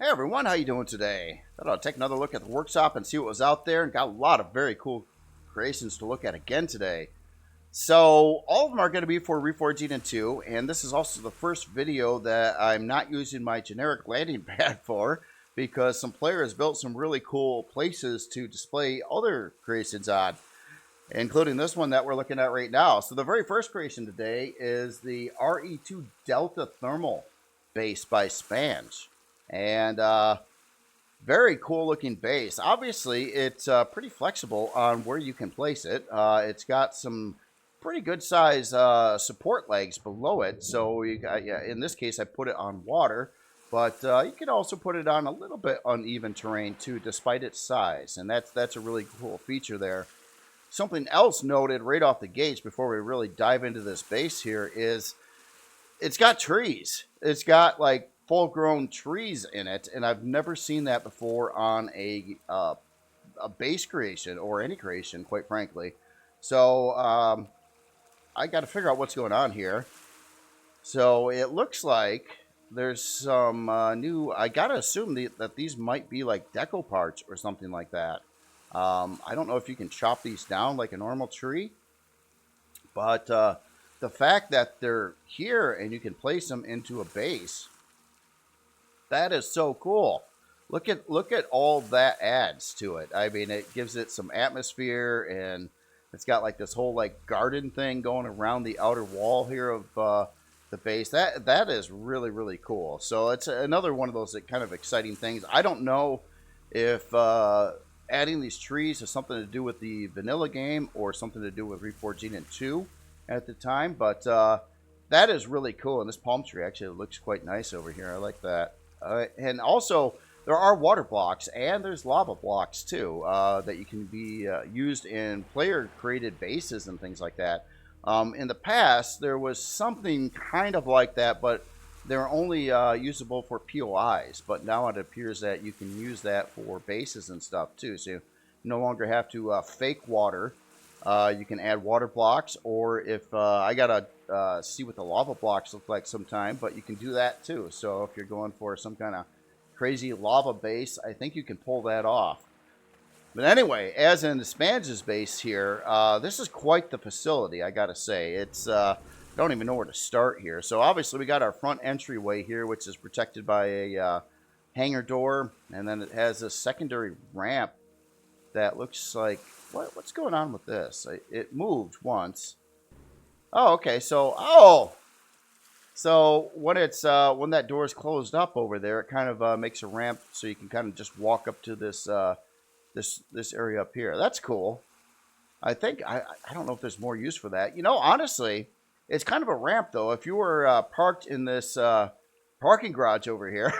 Hey everyone, how you doing today? Thought I'd take another look at the workshop and see what was out there, and got a lot of very cool creations to look at again today. So all of them are going to be for Reforging in 2, and this is also the first video that I'm not using my generic landing pad for, because some players built some really cool places to display other creations on, including this one that we're looking at right now. So the very first creation today is the RE2-Delta Therma Base by Spanj. And very cool looking base. Obviously, it's pretty flexible on where you can place it. It's got some pretty good size support legs below it. So you got, yeah, in this case, I put it on water, but you can also put it on a little bit uneven terrain too, despite its size. And that's a really cool feature there. Something else noted right off the gates before we really dive into this base here is it's got trees. It's got like full-grown trees in it, and I've never seen that before on a base creation or any creation, quite frankly. So I got to figure out what's going on here. So it looks like there's some new. I gotta assume that these might be like deco parts or something like that. I don't know if you can chop these down like a normal tree, but the fact that they're here and you can place them into a base. That is so cool. Look at all that adds to it. I mean, it gives it some atmosphere, and it's got like this whole like garden thing going around the outer wall here of the base. That is really, really cool. So it's another one of those kind of exciting things. I don't know if adding these trees has something to do with the vanilla game or something to do with Reforging in 2 at the time, but that is really cool. And this palm tree actually looks quite nice over here. I like that. And also, there are water blocks, and there's lava blocks, too, that you can be used in player-created bases and things like that. In the past, there was something kind of like that, but they're only usable for POIs. But now it appears that you can use that for bases and stuff, too. So you no longer have to fake water. You can add water blocks, or if I gotta see what the lava blocks look like sometime, but you can do that too. So if you're going for some kind of crazy lava base, I think you can pull that off. But anyway, as in the Spanj's base here, this is quite the facility, I gotta say. It's don't even know where to start here. So obviously we got our front entryway here, which is protected by a hangar door, and then it has a secondary ramp that looks like, what's going on with this? It moved once. Oh, okay. So when it's when that door is closed up over there, it kind of makes a ramp so you can kind of just walk up to this this area up here. That's cool. I think I don't know if there's more use for that. You know, honestly, it's kind of a ramp though. If you were parked in this parking garage over here,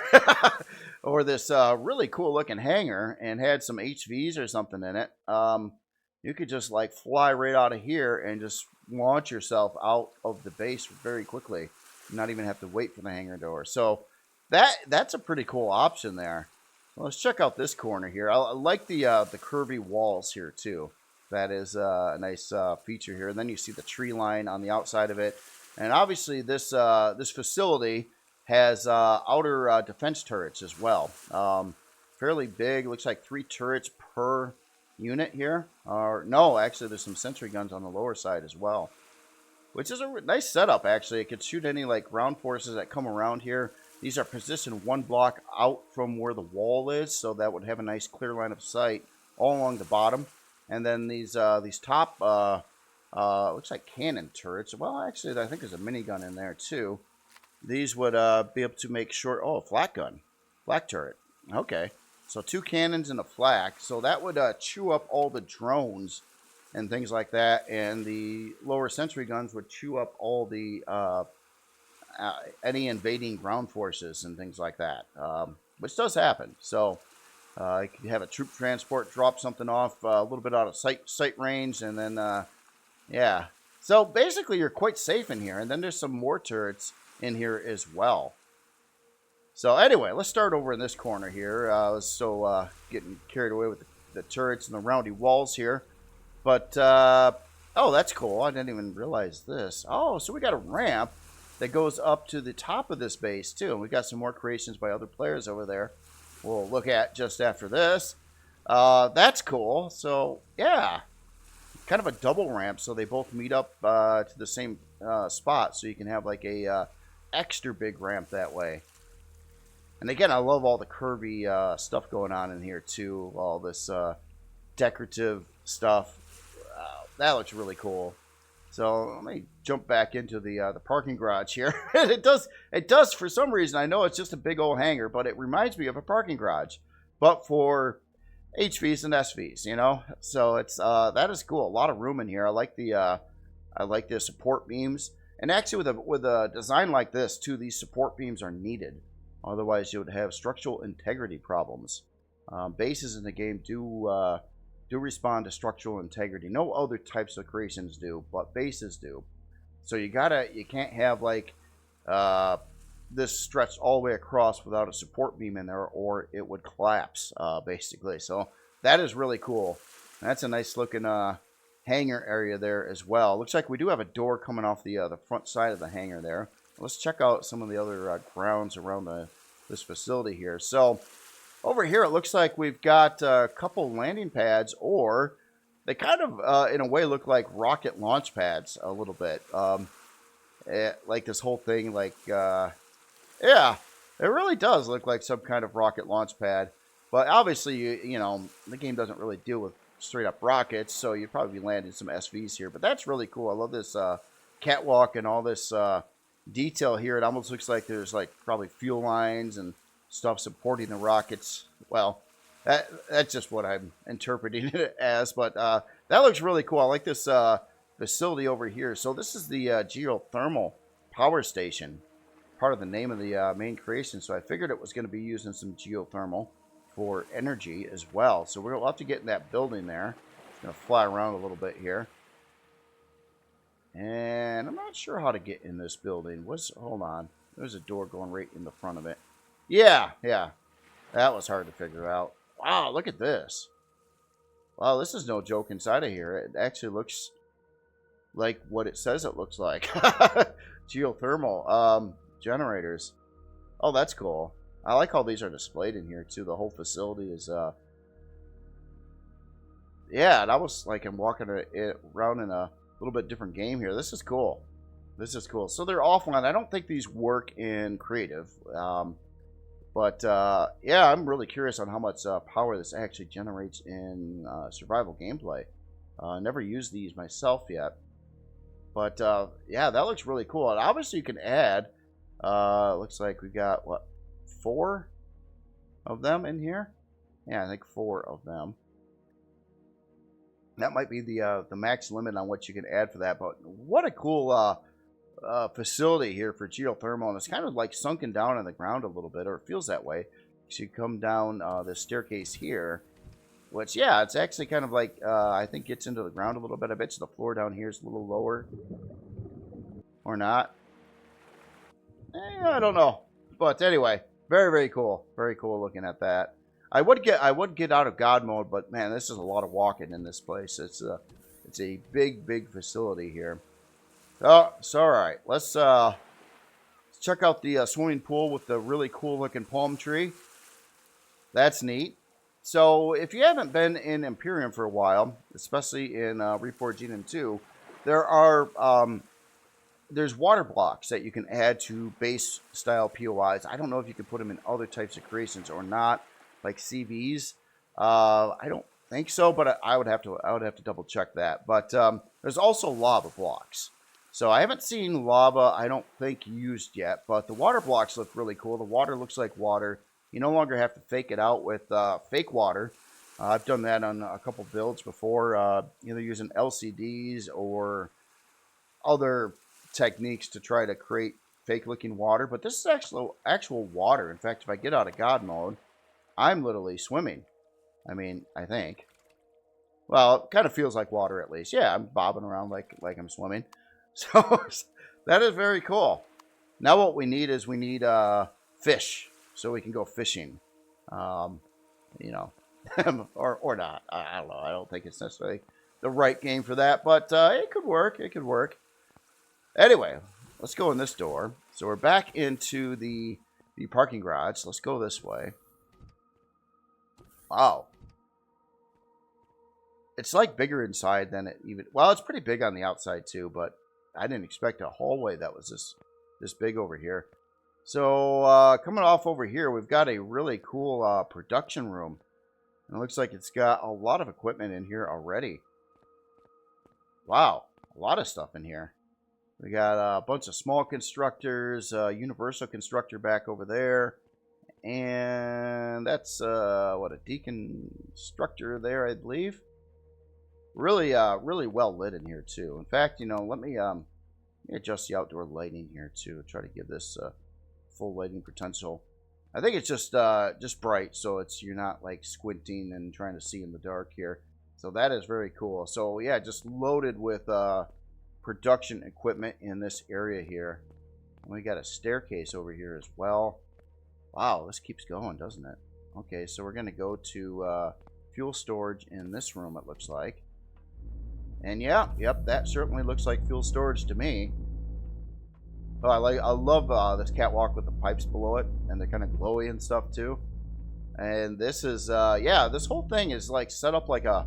or this really cool looking hangar and had some HVs or something in it, you could just like fly right out of here and just launch yourself out of the base very quickly. Not even have to wait for the hangar door. So that's a pretty cool option there. Well, let's check out this corner here. I like the curvy walls here too. That is a nice feature here. And then you see the tree line on the outside of it. And obviously this this facility has outer defense turrets as well. Fairly big. Looks like 3 turrets per unit here. Or no, actually there's some sentry guns on the lower side as well, which is a nice setup. Actually, it could shoot any like ground forces that come around here. These are positioned 1 block out from where the wall is, so that would have a nice clear line of sight all along the bottom. And then these top looks like cannon turrets. Well, actually I think there's a minigun in there too. These would be able to make short. Oh, flak gun, flak turret. Okay. So 2 cannons and a flak. So that would chew up all the drones and things like that. And the lower sentry guns would chew up all the any invading ground forces and things like that, which does happen. So you could have a troop transport drop something off a little bit out of sight range, and then yeah. So basically, you're quite safe in here. And then there's some more turrets in here as well. So anyway, let's start over in this corner here. I was so getting carried away with the turrets and the roundy walls here. But, oh, that's cool. I didn't even realize this. Oh, so we got a ramp that goes up to the top of this base too. And we've got some more creations by other players over there we'll look at just after this. That's cool. So yeah, kind of a double ramp, so they both meet up to the same spot, so you can have like a extra big ramp that way. And again, I love all the curvy stuff going on in here too. All this decorative stuff. That looks really cool. So let me jump back into the parking garage here. it does for some reason. I know it's just a big old hangar, but it reminds me of a parking garage, but for HVs and SVs, you know. So it's that is cool. A lot of room in here. I like the support beams, and actually with a design like this too, these support beams are needed. Otherwise, you would have structural integrity problems. Bases in the game do respond to structural integrity. No other types of creations do, but bases do. So you can't have like this stretched all the way across without a support beam in there, or it would collapse basically. So that is really cool. That's a nice looking hangar area there as well. Looks like we do have a door coming off the front side of the hangar there. Let's check out some of the other grounds around this facility here. So over here, it looks like we've got a couple landing pads, or they kind of, in a way, look like rocket launch pads a little bit. Like this whole thing, like, yeah, it really does look like some kind of rocket launch pad. But obviously, you know, the game doesn't really deal with straight up rockets, so you'd probably be landing some SVs here. But that's really cool. I love this catwalk and all this detail here. It almost looks like there's like probably fuel lines and stuff supporting the rockets. Well, that's just what I'm interpreting it as, but that looks really cool. I like this facility over here. So this is the geothermal power station, part of the name of the main creation. So I figured it was going to be using some geothermal for energy as well. So we'll have to get in that building there. It's going to fly around a little bit here. And I'm not sure how to get in this building. Hold on. There's a door going right in the front of it. Yeah. That was hard to figure out. Wow, look at this. Wow, this is no joke inside of here. It actually looks like what it says it looks like. Geothermal generators. Oh, that's cool. I like how these are displayed in here, too. The whole facility is... Yeah, and I was like, I'm walking around in a little bit different game here. This is cool. This is cool. So they're offline. I don't think these work in creative. But yeah, I'm really curious on how much power this actually generates in survival gameplay. Never used these myself yet. But yeah, that looks really cool. And obviously you can add, looks like we got, what, 4 of them in here? Yeah, I think 4 of them. That might be the max limit on what you can add for that. But what a cool facility here for geothermal. And it's kind of like sunken down in the ground a little bit, or it feels that way. So you come down the staircase here, which, yeah, it's actually kind of like, I think gets into the ground a little bit. I bet you the floor down here is a little lower. Or not. I don't know. But anyway, very, very cool. Very cool looking at that. I would get out of God mode, but man, this is a lot of walking in this place. It's a big facility here. Oh, it's all right. Let's check out the swimming pool with the really cool looking palm tree. That's neat. So if you haven't been in Empyrion for a while, especially in Reforging 2, there's water blocks that you can add to base style POIs. I don't know if you can put them in other types of creations or not, like CVs. I don't think so, but I would have to double check that. But there's also lava blocks. So I haven't seen lava, I don't think, used yet, but the water blocks look really cool. The water looks like water. You no longer have to fake it out with fake water. I've done that on a couple builds before, either using LCDs or other techniques to try to create fake-looking water. But this is actual water. In fact, if I get out of God mode, I'm literally swimming. I mean, I think. Well, it kind of feels like water at least. Yeah, I'm bobbing around like I'm swimming. So that is very cool. Now what we need is fish, so we can go fishing. You know, or not. I don't know. I don't think it's necessarily the right game for that, but it could work. It could work. Anyway, let's go in this door. So we're back into the parking garage. Let's go this way. Wow. It's like bigger inside than it even... Well, it's pretty big on the outside too, but I didn't expect a hallway that was this big over here. So coming off over here, we've got a really cool production room. And it looks like it's got a lot of equipment in here already. Wow, a lot of stuff in here. We got a bunch of small constructors, universal constructor back over there. And that's, what, a deconstructor there, I believe. Really, really well lit in here, too. In fact, you know, let me adjust the outdoor lighting here, too. Try to give this full lighting potential. I think it's just bright, so you're not, like, squinting and trying to see in the dark here. So that is very cool. So, yeah, just loaded with production equipment in this area here. And we got a staircase over here as well. Wow, this keeps going, doesn't it? Okay, so we're going to go to fuel storage in this room, it looks like. And yeah, yep, that certainly looks like fuel storage to me. Oh, I love this catwalk with the pipes below it, and they're kind of glowy and stuff too. And this is, yeah, this whole thing is like set up like a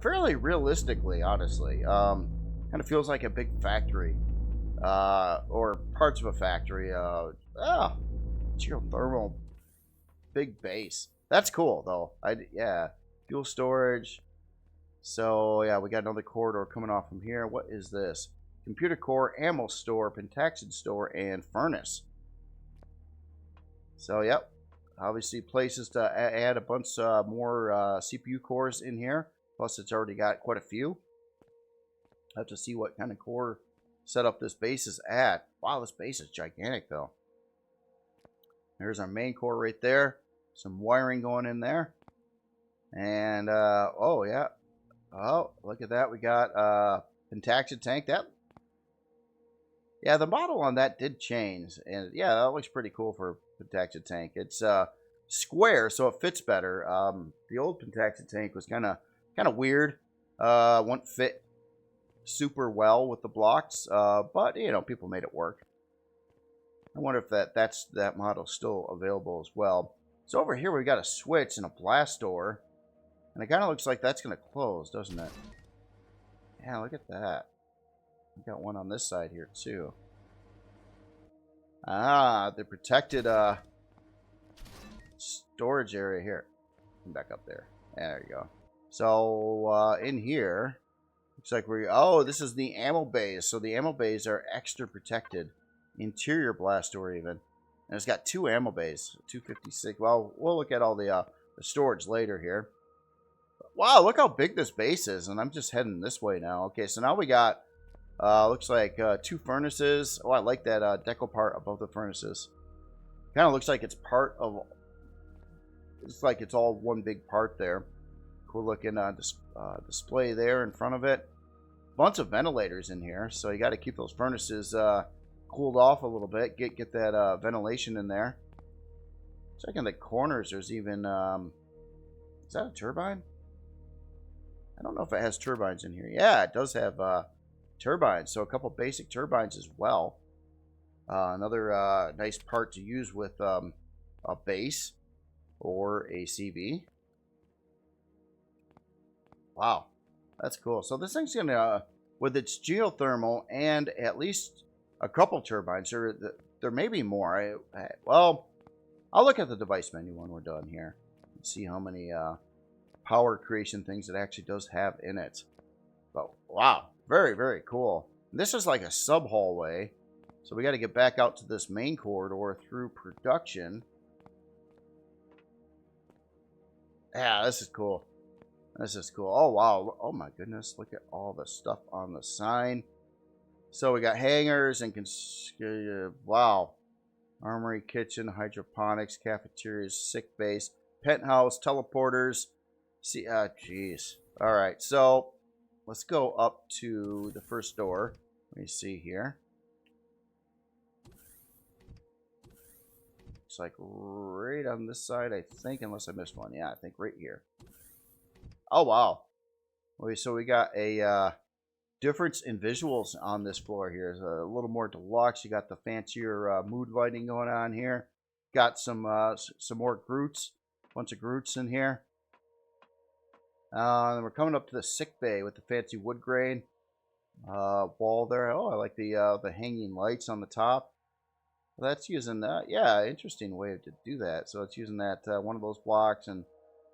fairly realistically, honestly. Kind of feels like a big factory, or parts of a factory. Geothermal big base. That's cool though. Yeah, fuel storage. So yeah, we got another corridor coming off from here. What is this? Computer core, ammo store, Pentaxid store, and furnace. So yep, obviously places to add a bunch more CPU cores in here. Plus it's already got quite a few. I have to see what kind of core setup this base is at. Wow, this base is gigantic though. There's our main core right there. Some wiring going in there. And oh yeah. Oh, look at that. We got Pentaxid tank. Yeah, the model on that did change, and yeah, that looks pretty cool for a Pentaxid tank. It's square, so it fits better. The old Pentaxid tank was kind of weird. Wouldn't fit super well with the blocks, but you know, people made it work. I wonder if that model still available as well. So over here we got a switch and a blast door, and it kind of looks like that's going to close, doesn't it? Yeah, look at that. We got one on this side here too. Ah, the protected storage area here. Come back up there. There you go. So in here, looks like oh, this is the ammo bays. So the ammo bays are extra protected. Interior blast door even. And it's got 2 ammo bays. 256. Well, we'll look at all the storage later here. Wow, look how big this base is. And I'm just heading this way now. Okay, so now we got looks like 2 furnaces. Oh, I like that deco part above the furnaces. Kind of looks like it's part of... It's like it's all one big part there. Cool looking display there in front of it. Bunch of ventilators in here, so you got to keep those furnaces cooled off a little bit. Get that ventilation in there. Checking the corners, there's even... is that a turbine? I don't know if it has turbines in here. Yeah, it does have... turbines, so a couple basic turbines as well. Another nice part to use with a base or a CV. Wow, that's cool. So this thing's gonna, with its geothermal and at least a couple turbines, there may be more. Well, I'll look at the device menu when we're done here and see how many power creation things it actually does have in it. But wow. Very, very cool. This is like a sub hallway. So we got to get back out to this main corridor through production. Yeah, this is cool. This is cool. Oh, wow. Oh, my goodness. Look at all the stuff on the sign. So we got hangars and... wow. Armory, kitchen, hydroponics, cafeterias, sick base, penthouse, teleporters. See, jeez. All right, so... let's go up to the first door. Let me see here. It's like right on this side, I think, unless I missed one. Yeah, I think right here. Oh, wow. Okay, so we got a difference in visuals on this floor here. It's a little more deluxe. You got the fancier mood lighting going on here. Got some more Groots, bunch of Groots in here. And we're coming up to the Sickbay with the fancy wood grain wall there. Oh, I like the hanging lights on the top. Well, that's using that. Yeah, interesting way to do that. So it's using that one of those blocks, and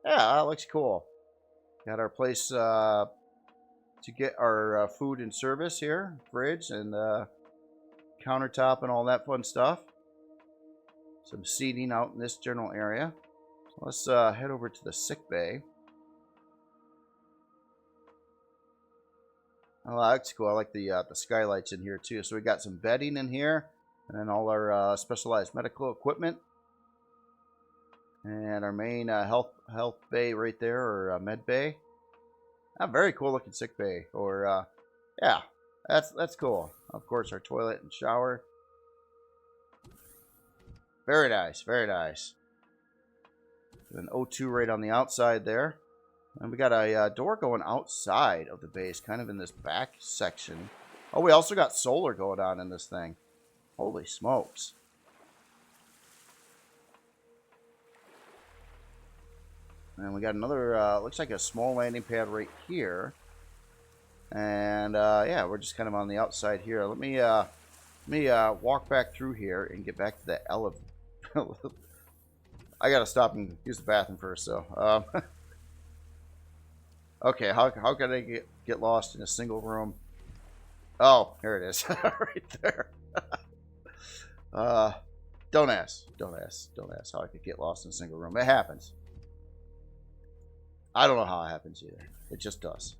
yeah, that looks cool. Got our place to get our food and service here, fridge and countertop and all that fun stuff. Some seating out in this general area. So let's head over to the Sickbay. Oh, that's cool. I like the skylights in here too. So we got some bedding in here, and then all our specialized medical equipment, and our main health bay right there, or med bay. Very cool looking sick bay. Or yeah, that's cool. Of course, our toilet and shower. Very nice, very nice. An O2 right on the outside there. And we got a door going outside of the base, kind of in this back section. Oh, we also got solar going on in this thing. Holy smokes. And we got another, looks like a small landing pad right here. And, yeah, we're just kind of on the outside here. Let me walk back through here and get back to the elevator. I gotta stop and use the bathroom first, so. Okay, how can I get lost in a single room? Oh, here it is, right there. Don't ask how I could get lost in a single room. It happens. I don't know how it happens either. It just does.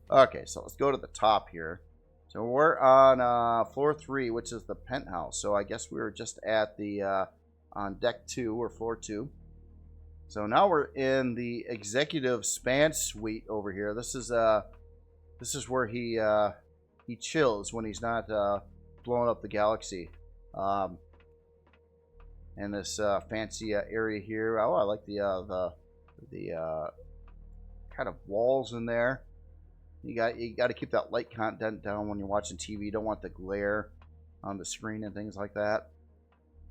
Okay, so let's go to the top here. So we're on floor 3, which is the penthouse. So I guess we were just at the on deck 2 or floor 2. So now we're in the executive Spanj suite over here. This is where he chills when he's not blowing up the galaxy. And this fancy area here. Oh, I like the kind of walls in there. You got to keep that light content down when you're watching TV. You don't want the glare on the screen and things like that.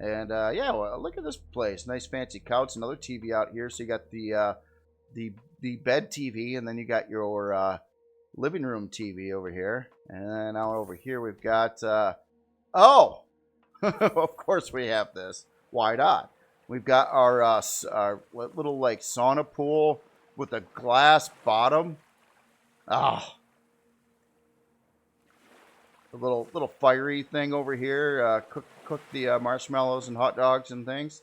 And yeah, well, look at this place. Nice fancy couch, another TV out here. So you got the bed TV, and then you got your living room TV over here. And then now over here we've got oh, of course we have this. Why not? We've got our little like sauna pool with a glass bottom. Oh, a little fiery thing over here. Cook the marshmallows and hot dogs and things.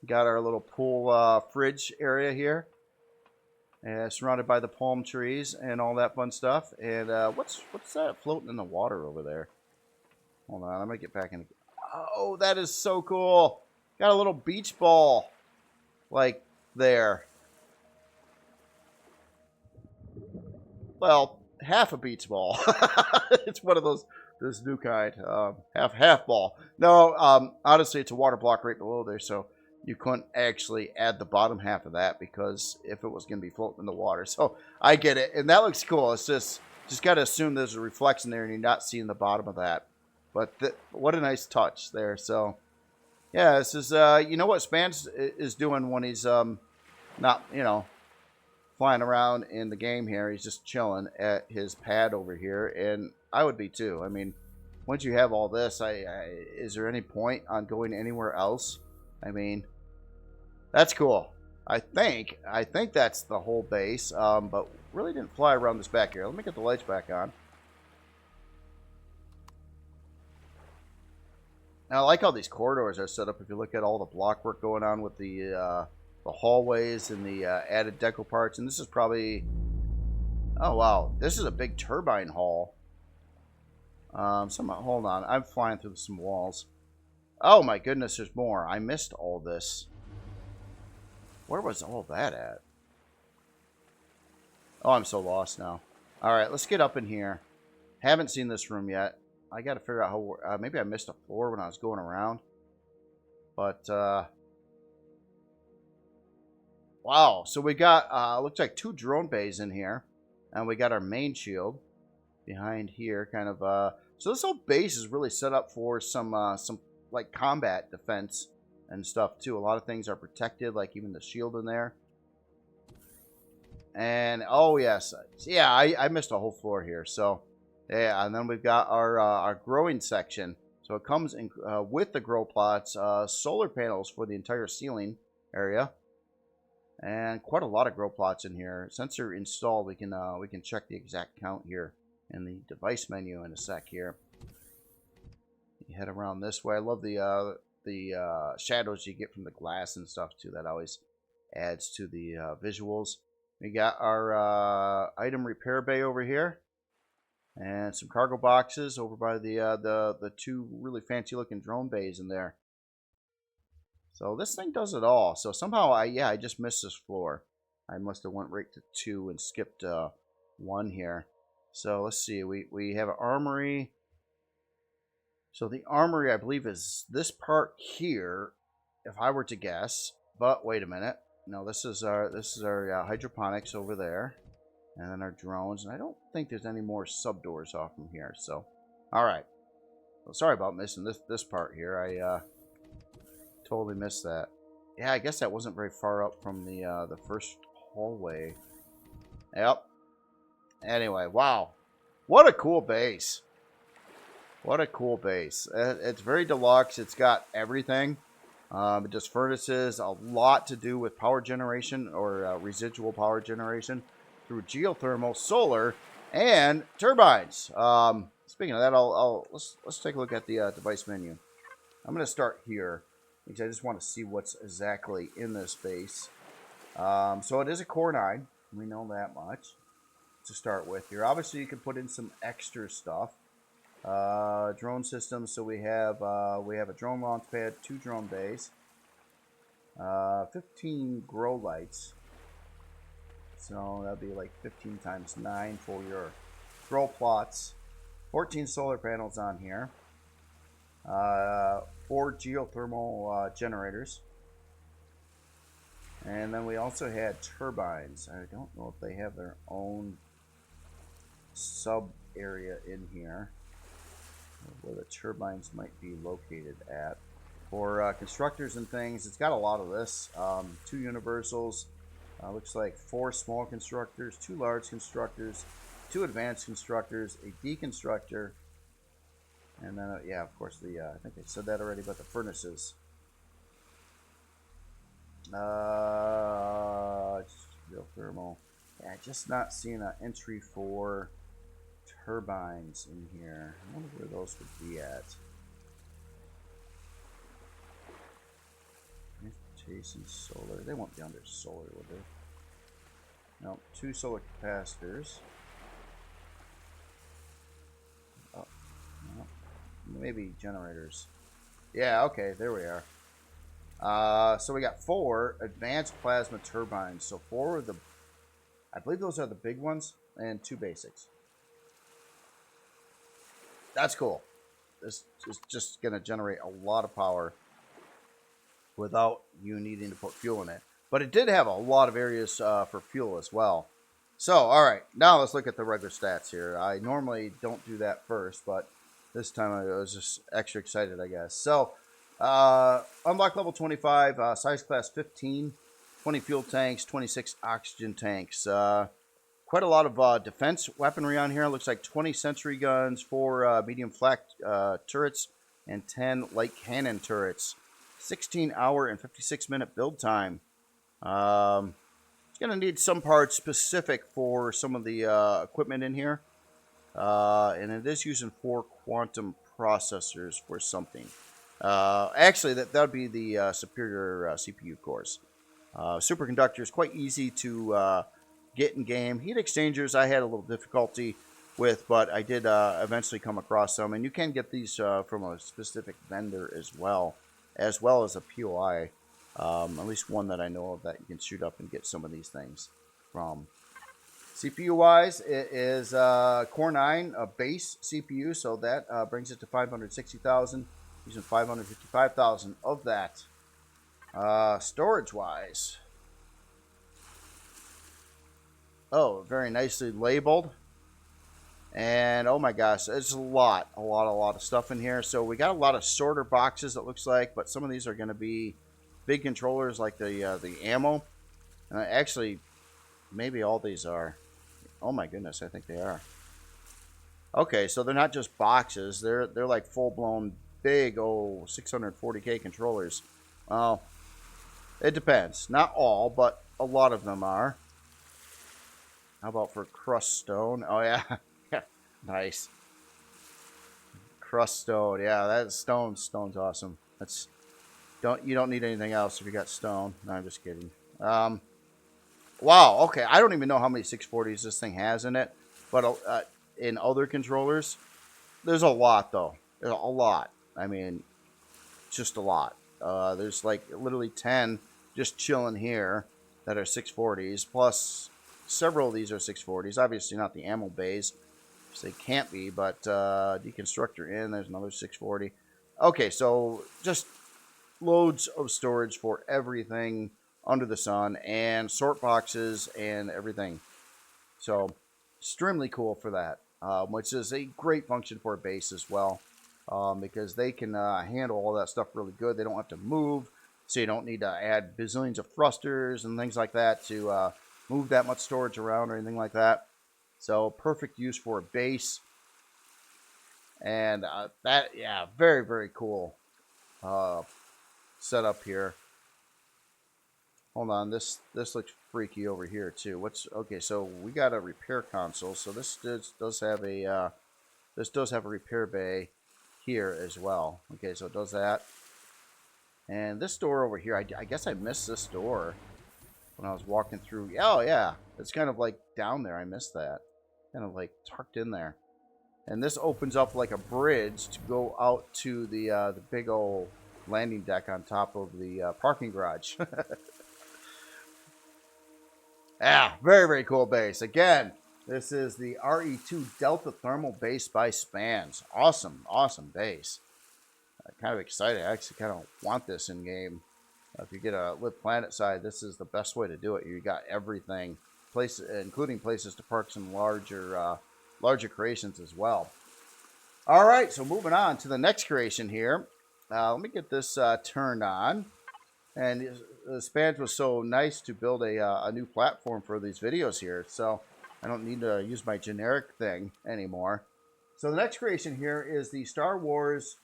Got our little pool fridge area here, surrounded by the palm trees and all that fun stuff. And what's that floating in the water over there? Hold on, I'm gonna get back in. Oh, that is so cool. Got a little beach ball, like there. Well, half a beach ball. It's one of those, this new kind, half ball. No, honestly, it's a water block right below there, so you couldn't actually add the bottom half of that because if it was going to be floating in the water. So I get it, and that looks cool. It's just got to assume there's a reflection there, and you're not seeing the bottom of that. But what a nice touch there. So yeah, this is you know what Spanj is doing when he's not flying around in the game here. He's just chilling at his pad over here, and I would be too. I mean, once you have all this, is there any point on going anywhere else? I mean, that's cool. I think that's the whole base, but really didn't fly around this back here. Let me get the lights back on. Now, I like how these corridors are set up. If you look at all the block work going on with the hallways and the added deco parts, and this is probably, oh wow, this is a big turbine hall. Hold on, I'm flying through some walls. Oh my goodness, there's more. I missed all this. Where was all that at? Oh, I'm so lost now. All right, let's get up in here. Haven't seen this room yet. I got to figure out how. Maybe I missed a floor when I was going around. But wow, so we got looks like 2 drone bays in here, and we got our main shield. behind here, kind of. So this whole base is really set up for some like combat defense and stuff too. A lot of things are protected, like even the shield in there. And oh yes, yeah, I missed a whole floor here. So yeah, and then we've got our growing section. So it comes in with the grow plots, solar panels for the entire ceiling area, and quite a lot of grow plots in here. Since they're installed, we can check the exact count here in the device menu in a sec here. You head around this way. I love the shadows you get from the glass and stuff too. That always adds to the visuals. We got our item repair bay over here, and some cargo boxes over by the two really fancy looking drone bays in there. So this thing does it all. So somehow I just missed this floor. I must have went right to 2 and skipped 1 here. So let's see. We have an armory. So the armory, I believe, is this part here, if I were to guess. But wait a minute. No, this is our hydroponics over there, and then our drones. And I don't think there's any more sub doors off from here. So, all right. Well, sorry about missing this part here. I totally missed that. Yeah, I guess that wasn't very far up from the first hallway. Yep. Anyway, wow, what a cool base. What a cool base. It's very deluxe. It's got everything. It does furnaces, a lot to do with power generation or residual power generation through geothermal, solar, and turbines. Speaking of that, let's take a look at the device menu. I'm going to start here because I just want to see what's exactly in this base. So it is a Core 9. We know that much to start with here. Obviously, you can put in some extra stuff. Drone systems. So we have a drone launch pad, 2 drone bays, 15 grow lights. So that'd be like 15 times 9 for your grow plots. 14 solar panels on here. 4 geothermal generators. And then we also had turbines. I don't know if they have their own sub area in here, where the turbines might be located at. For constructors and things, it's got a lot of this. 2 universals, looks like 4 small constructors, 2 large constructors, 2 advanced constructors, a deconstructor, and then, yeah, of course, I think I said that already, but the furnaces. Geothermal. Yeah, just not seeing an entry for turbines in here. I wonder where those would be at. Transportation, solar. They won't be under solar, would they? No, 2 solar capacitors. Oh, no. Maybe generators. Yeah, okay, there we are. So we got 4 advanced plasma turbines. So 4 of the, I believe those are the big ones, and 2 basics. That's cool. This is just going to generate a lot of power without you needing to put fuel in it. But it did have a lot of areas for fuel as well. So, all right, now let's look at the regular stats here. I normally don't do that first, but this time I was just extra excited, I guess. So, unlock level 25, size class 15, 20 fuel tanks, 26 oxygen tanks. Quite a lot of defense weaponry on here. It looks like 20 sentry guns, 4 medium flak turrets, and 10 light cannon turrets. 16-hour and 56-minute build time. It's going to need some parts specific for some of the equipment in here. And it is using 4 quantum processors for something. Actually, that would be the superior CPU cores. Superconductor is quite easy to get in game. Heat exchangers I had a little difficulty with, but I did eventually come across some. And you can get these from a specific vendor as well as a POI. At least one that I know of that you can shoot up and get some of these things from. CPU-wise, it is Core 9, a base CPU, so that brings it to 560,000, using 555,000 of that. Storage-wise, oh, very nicely labeled. And oh my gosh, it's a lot of stuff in here. So we got a lot of sorter boxes, it looks like, but some of these are going to be big controllers like the ammo. Actually, maybe all these are. Oh my goodness, I think they are. Okay, so they're not just boxes. They're like full-blown big 640K controllers. Well, it depends. Not all, but a lot of them are. How about for crust stone? Oh yeah. Nice. Crust stone. Yeah, that's stone. Stone's awesome. You don't need anything else if you got stone. No, I'm just kidding. Wow, okay. I don't even know how many 640s this thing has in it, but in other controllers, there's a lot though. There's a lot. I mean, just a lot. There's like literally 10 just chilling here that are 640s, plus several of these are 640s. Obviously not the ammo bays. They can't be, but deconstructor in, there's another 640. Okay, so just loads of storage for everything under the sun, and sort boxes and everything. So extremely cool for that, which is a great function for a base as well, because they can handle all that stuff really good. They don't have to move, so you don't need to add bazillions of thrusters and things like that to move that much storage around or anything like that. So perfect use for a base. And that, yeah, very, very cool setup here. Hold on, this looks freaky over here too. Okay? So we got a repair console. So this does have a repair bay here as well. Okay, so it does that. And this door over here, I guess I missed this door when I was walking through. Oh yeah, it's kind of like down there. I missed that. Kind of like tucked in there. And this opens up like a bridge to go out to the big old landing deck on top of the parking garage. Yeah, very, very cool base. Again, this is the RE2-Delta Thermal Base by Spanj. Awesome, awesome base. Kind of excited. I actually kind of want this in game. If you get a Live Planet side, this is the best way to do it. You got everything, including places to park some larger creations as well. All right, so moving on to the next creation here. Let me get this turned on. And Spanj was so nice to build a new platform for these videos here, so I don't need to use my generic thing anymore. So the next creation here is the Star Wars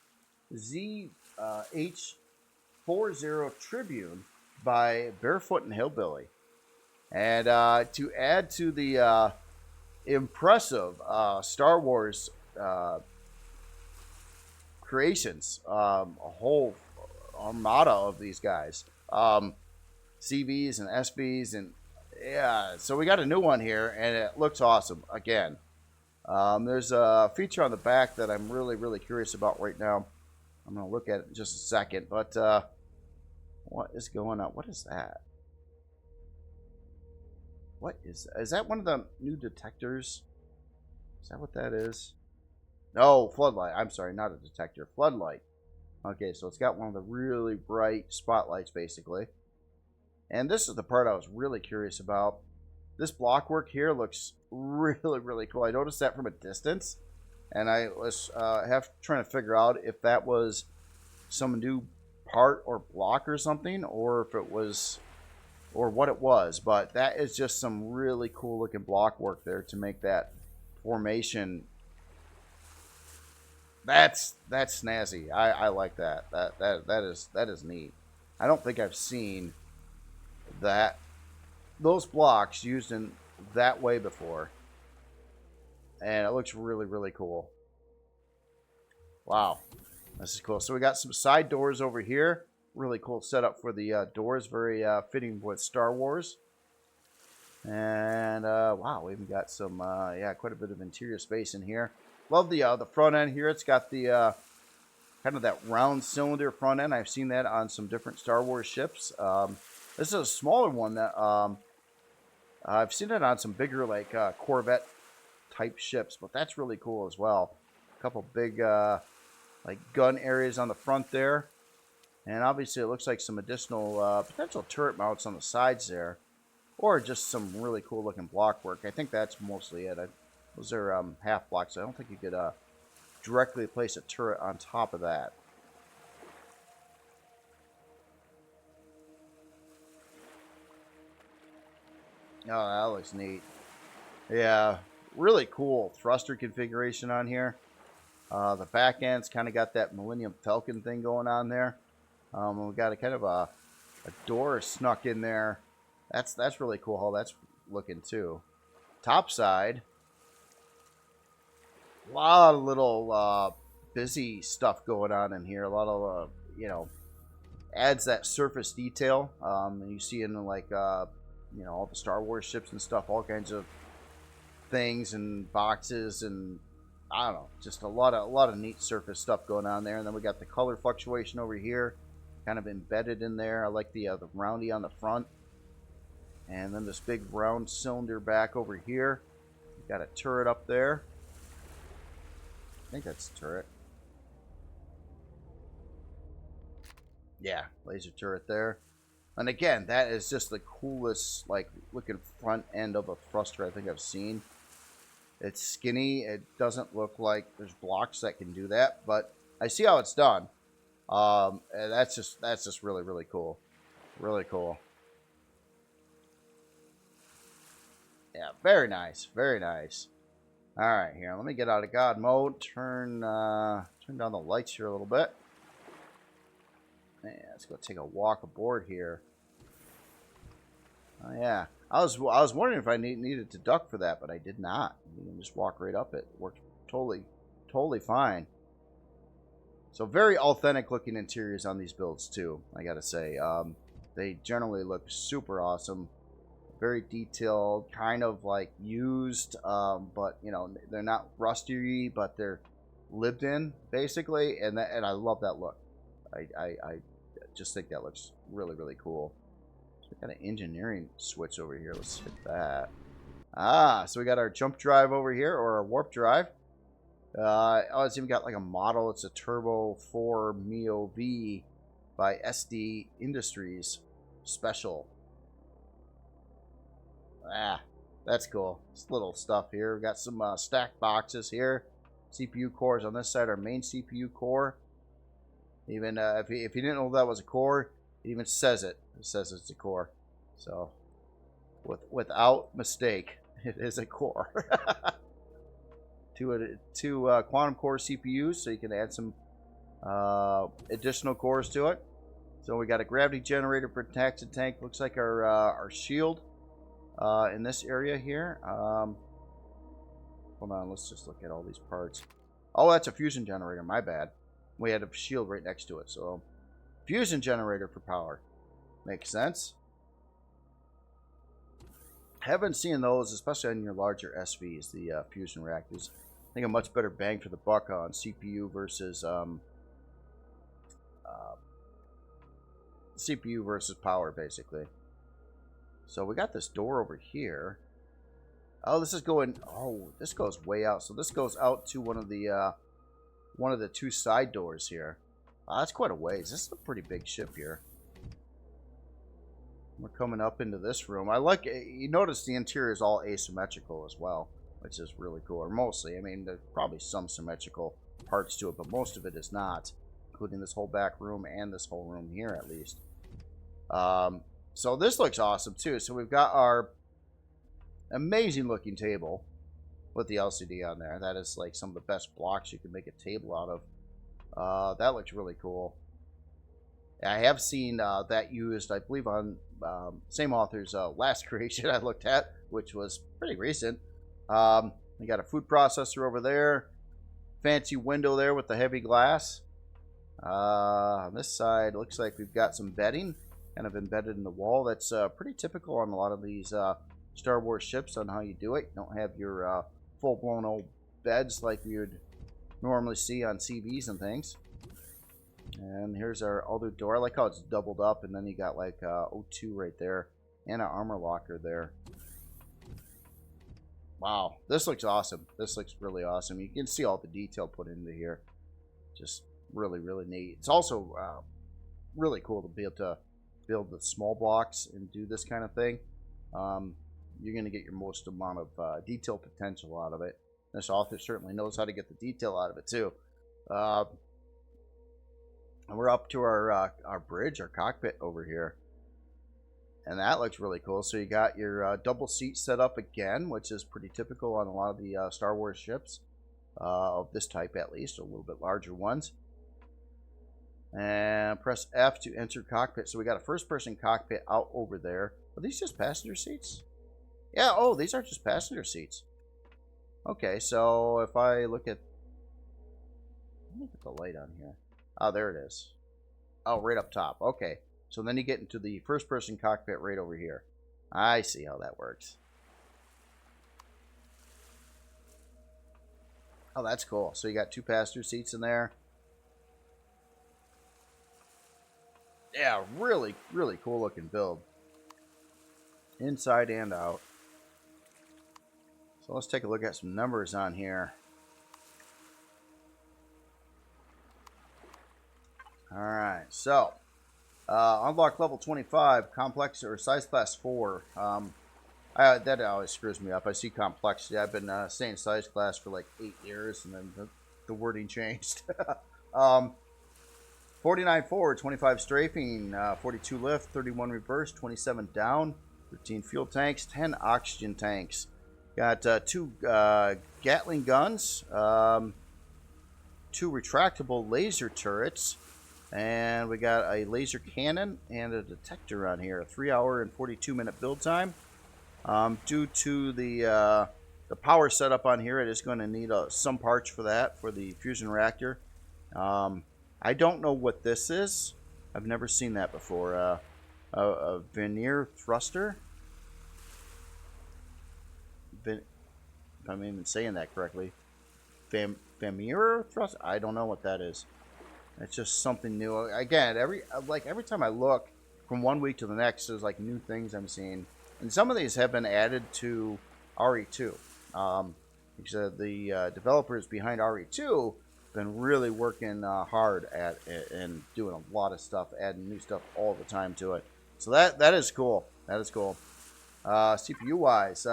ZH40 Tribune by Barefoot and Hillbilly. And to add to the impressive Star Wars creations, a whole armada of these guys, CVs and SVs, and yeah, so we got a new one here, and it looks awesome. Again, there's a feature on the back that I'm really curious about right now. I'm gonna look at it in just a second, but what is going on? What is that? What is that one of the new detectors? Is that what that is? No, floodlight. I'm sorry, not a detector, floodlight. Okay, so it's got one of the really bright spotlights, basically. And this is the part I was really curious about. This block work here looks really cool. I noticed that from a distance, and I was trying to figure out if that was some new part or block or something, or if it was, or what it was. But that is just some really cool looking block work there to make that formation. That's snazzy. I like that. That is neat. I don't think I've seen those blocks used in that way before, and it looks really cool. Wow, this is cool. So we got some side doors over here. Really cool setup for the doors. Very fitting with Star Wars. And wow, we even got some quite a bit of interior space in here. Love the front end here. It's got the kind of that round cylinder front end. I've seen that on some different Star Wars ships. This is a smaller one that I've seen it on some bigger like Corvette type ships, but that's really cool as well. A couple big like gun areas on the front there, and obviously it looks like some additional potential turret mounts on the sides there, or just some really cool looking block work. I think that's mostly it. Those are half blocks. So I don't think you could directly place a turret on top of that. Oh, that looks neat. Yeah, really cool thruster configuration on here. The back end's kind of got that Millennium Falcon thing going on there. We got a kind of a door snuck in there. That's really cool how that's looking too. Top side, a lot of little busy stuff going on in here. A lot of you know, adds that surface detail. And you see in like you know, all the Star Wars ships and stuff, all kinds of things and boxes and I don't know, just a lot of neat surface stuff going on there. And then we got the color fluctuation over here, kind of embedded in there. I like the roundy on the front, and then this big round cylinder back over here. Got a turret up there. I think that's a turret. Yeah, laser turret there. And again, that is just the coolest, like, looking front end of a thruster I think I've seen. It's skinny. It doesn't look like there's blocks that can do that, but I see how it's done. And that's just really, really cool. Really cool. Yeah, very nice. Very nice. All right, here. Let me get out of God mode. Turn down the lights here a little bit. Yeah, let's go take a walk aboard here. Oh yeah, I was wondering if I needed to duck for that, but I did not. You can just walk right up it. Worked totally fine. So very authentic looking interiors on these builds too. I gotta say, they generally look super awesome. Very detailed, kind of like used, but you know they're not rusty, but they're lived in basically, and I love that look. I just think that looks really, really cool. So we got an engineering switch over here. Let's hit that. So we got our jump drive over here, or our warp drive. Oh, it's even got like a model. It's a Turbo 4 MOAB by SD Industries Special. That's cool. This little stuff here. We got some stacked boxes here. CPU cores on this side, our main CPU core. Even if you didn't know that was a core, it even says it. It says it's a core. So, without mistake, it is a core. two quantum core CPUs, so you can add some additional cores to it. So we got a gravity generator for taxi tank. Looks like our shield in this area here. Hold on, let's just look at all these parts. Oh, that's a fusion generator. My bad. We had a shield right next to it, so fusion generator for power. Makes sense. Haven't seen those, especially on your larger SVs, the fusion reactors. I think a much better bang for the buck on CPU versus power, basically. So we got this door over here. Oh, this is going. Oh, this goes way out. So this goes out to one of the two side doors here. That's quite a ways. This is a pretty big ship here. We're coming up into this room. I like it. You notice the interior is all asymmetrical as well, which is really cool. Or mostly. I mean, there's probably some symmetrical parts to it, but most of it is not, including this whole back room and this whole room here at least. So this looks awesome too. So we've got our amazing looking table with the LCD on there. That is like some of the best blocks you can make a table out of. That looks really cool. I have seen that used, I believe, on same author's last creation I looked at, which was pretty recent. We got a food processor over there. Fancy window there with the heavy glass. On this side, looks like we've got some bedding kind of embedded in the wall. That's pretty typical on a lot of these Star Wars ships on how you do it. You don't have your full-blown old beds like we would normally see on CVs and things. And here's our other door. I like how it's doubled up, and then you got like O2 right there and an armor locker there. Wow, this looks awesome. This looks really awesome. You can see all the detail put into here. Just really, really neat. It's also really cool to be able to build the small blocks and do this kind of thing. You're going to get your most amount of detail potential out of it. This author certainly knows how to get the detail out of it too. And we're up to our bridge, our cockpit over here. And that looks really cool. So you got your double seat set up again, which is pretty typical on a lot of the Star Wars ships. Of this type at least, a little bit larger ones. And press F to enter cockpit. So we got a first-person cockpit out over there. Are these just passenger seats? Yeah, oh, these are just passenger seats. Okay, so if I look at... Let me get the light on here. Oh, there it is. Oh, right up top. Okay. So then you get into the first-person cockpit right over here. I see how that works. Oh, that's cool. So you got 2 passenger seats in there. Yeah, really, really cool looking build. Inside and out. So let's take a look at some numbers on here. Alright, so unlock level 25, complex or size class 4. That always screws me up. I see complexity. I've been saying size class for like 8 years, and then the wording changed. 49 forward, 25 strafing, 42 lift, 31 reverse, 27 down, 13 fuel tanks, 10 oxygen tanks. Got 2 Gatling guns, 2 retractable laser turrets, and we got a laser cannon and a detector on here. A 3-hour and 42-minute build time. Due to the power setup on here, it is going to need some parts for that, for the fusion reactor. I don't know what this is. I've never seen that before. A veneer thruster? If I'm even saying that correctly. Veneer thruster? I don't know what that is. It's just something new. Again, every time I look from one week to the next, there's like new things I'm seeing. And some of these have been added to RE2. Because the developers behind RE2 been really working hard at it and doing a lot of stuff, adding new stuff all the time to it. So that is cool. That is cool. CPU wise,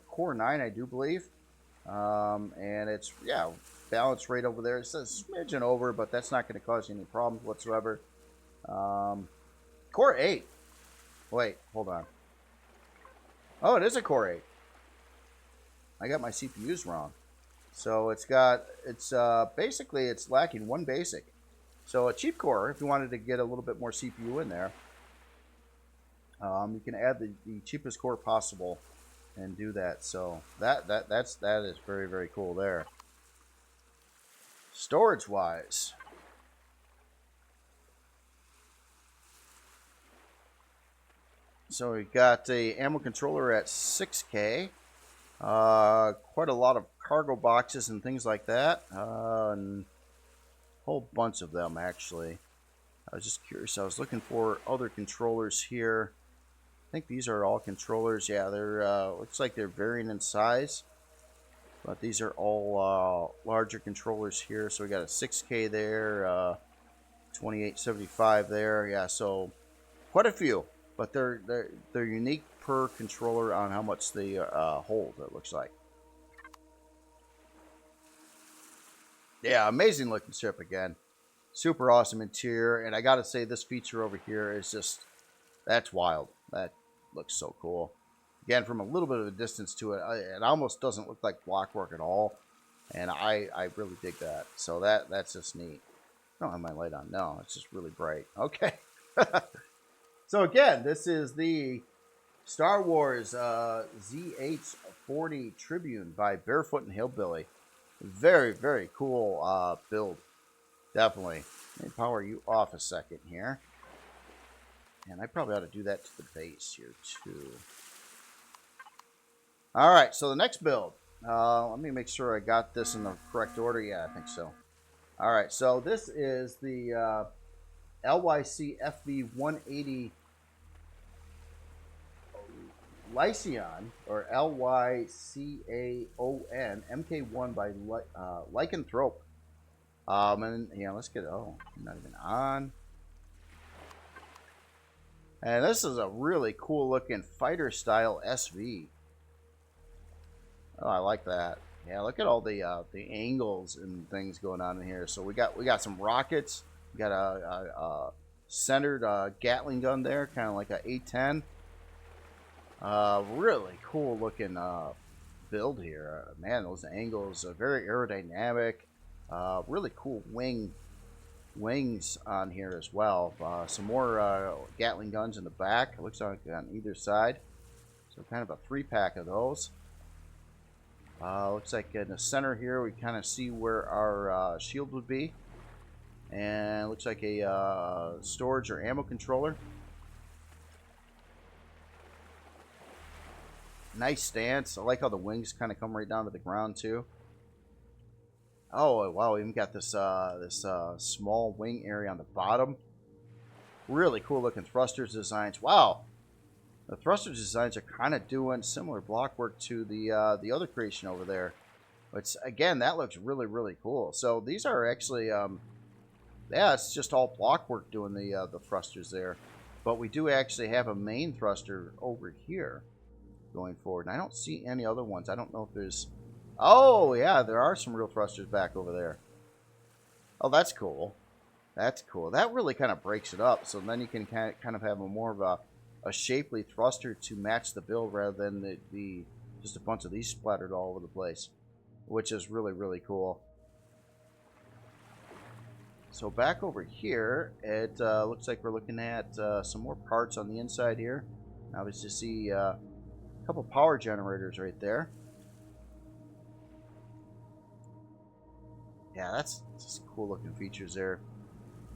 Core 9, I do believe, and it's balance rate over there. It says smidgen over, but that's not going to cause you any problems whatsoever. Core 8. Wait, hold on. Oh, it is a Core 8. I got my CPUs wrong. So basically it's lacking 1 basic. So a cheap core, if you wanted to get a little bit more CPU in there, you can add the cheapest core possible and do that. So that is very, very cool there. Storage wise, so we got the ammo controller at 6K. Quite a lot of cargo boxes and things like that. And a whole bunch of them, actually. I was just curious. I was looking for other controllers here. I think these are all controllers. Yeah, they're looks like they're varying in size. But these are all larger controllers here. So we got a 6K there, 2875 there. Yeah, so quite a few. But they're unique per controller on how much they hold, it looks like. Yeah, amazing looking ship again. Super awesome interior. And I gotta say, this feature over here is just, that's wild. That looks so cool. Again, from a little bit of a distance to it, it almost doesn't look like blockwork at all. And I really dig that. So that's just neat. I don't have my light on. No, it's just really bright. Okay. So again, this is the Star Wars ZH-40 Tribune by Barefoot and Hillbilly. Very, very cool build. Definitely. Let me power you off a second here. And I probably ought to do that to the base here too. Alright, so the next build. Let me make sure I got this in the correct order. Yeah, I think so. Alright, so this is the LYC FV-180 Lycsaon, or Lycaon MK1 by Lycanthrope. And yeah, let's get not even on. And this is a really cool looking fighter style SV. Oh, I like that. Yeah, look at all the angles and things going on in here. So we got some rockets. We got a centered Gatling gun there, kind of like a A10. Really cool looking build here. Man, those angles are very aerodynamic. Really cool wings on here as well. Some more Gatling guns in the back. It looks like on either side. So kind of a 3-pack of those. Looks like in the center here we kind of see where our shield would be. And looks like a storage or ammo controller. Nice stance. I like how the wings kind of come right down to the ground too. Oh wow, we even got this small wing area on the bottom. Really cool looking thrusters designs. Wow, the thruster designs are kind of doing similar block work to the other creation over there. But again, that looks really cool. So these are actually, yeah, it's just all block work doing the thrusters there. But we do actually have a main thruster over here going forward. And I don't see any other ones. I don't know if there's... Oh, yeah, there are some real thrusters back over there. Oh, that's cool. That's cool. That really kind of breaks it up. So then you can kind of have a more of a shapely thruster to match the build rather than the just a bunch of these splattered all over the place, which is really cool. So back over here, it looks like we're looking at some more parts on the inside here. Obviously, see a couple power generators right there. Yeah, that's just cool looking features there.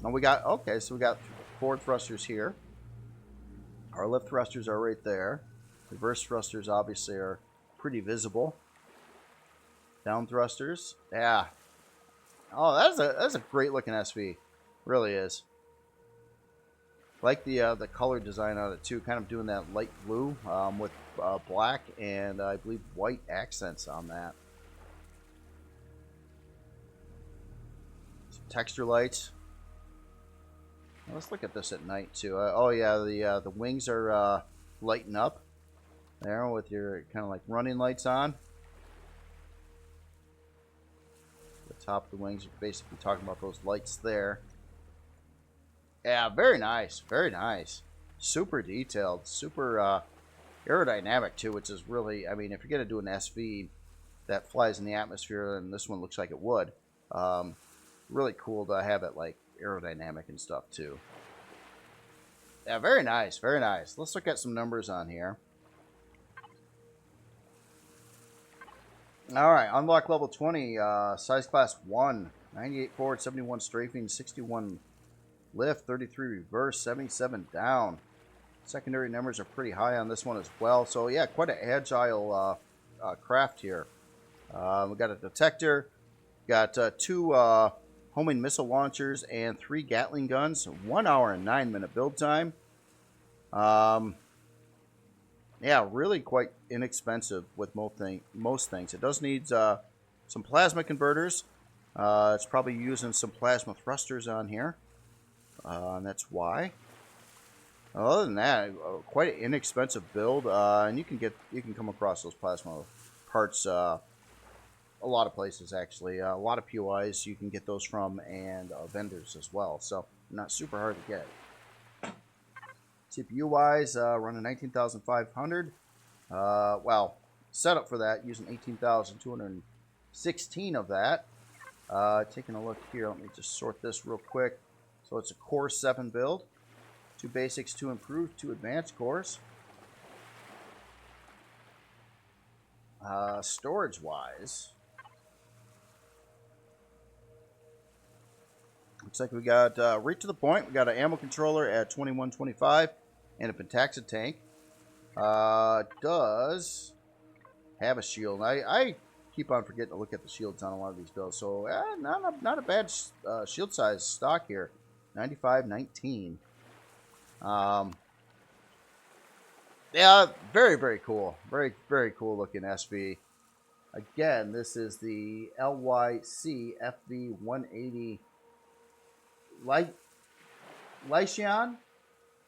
And we got, okay, so we got forward thrusters here. Our left thrusters are right there. Reverse thrusters obviously are pretty visible. Down thrusters, yeah. Oh, that's a great looking SV, really is. Like the color design on it too, kind of doing that light blue with black and I believe white accents on that. Some texture lights. Now let's look at this at night too. Oh yeah, the wings are lighting up there with your kind of like running lights on. The top of the wings are basically talking about those lights there. Yeah, very nice, very nice. Super detailed, super aerodynamic too, which is really, I mean, if you're gonna do an SV that flies in the atmosphere, and this one looks like it would, really cool to have it like aerodynamic and stuff too. Yeah, very nice, very nice. Let's look at some numbers on here. All right, unlock level 20, size class 1, 98 forward, 71 strafing, 61 lift, 33 reverse, 77 down. Secondary numbers are pretty high on this one as well. So yeah, quite an agile craft here. We got a detector, got 2 homing missile launchers and 3 Gatling guns. 1 hour and 9-minute build time. Yeah, really quite inexpensive with most things. It does need some plasma converters. It's probably using some plasma thrusters on here. And that's why. Other than that, quite an inexpensive build, and you can come across those plasma parts a lot of places actually. A lot of POIs you can get those from, and vendors as well. So not super hard to get. CPU wise, running 19,500. Well, setup for that using 18,216 of that. Taking a look here, let me just sort this real quick. So it's a Core 7 build. 2 basics, 2 improved, 2 advanced cores. Storage wise, looks like we got right to the point. We got an ammo controller at 2125 and a Penthouse tank. Does have a shield. I keep on forgetting to look at the shields on a lot of these builds. So not a bad shield size stock here. 9519. Yeah, very cool. Very cool looking SV. Again, this is the LYC FV180 Lycsaon.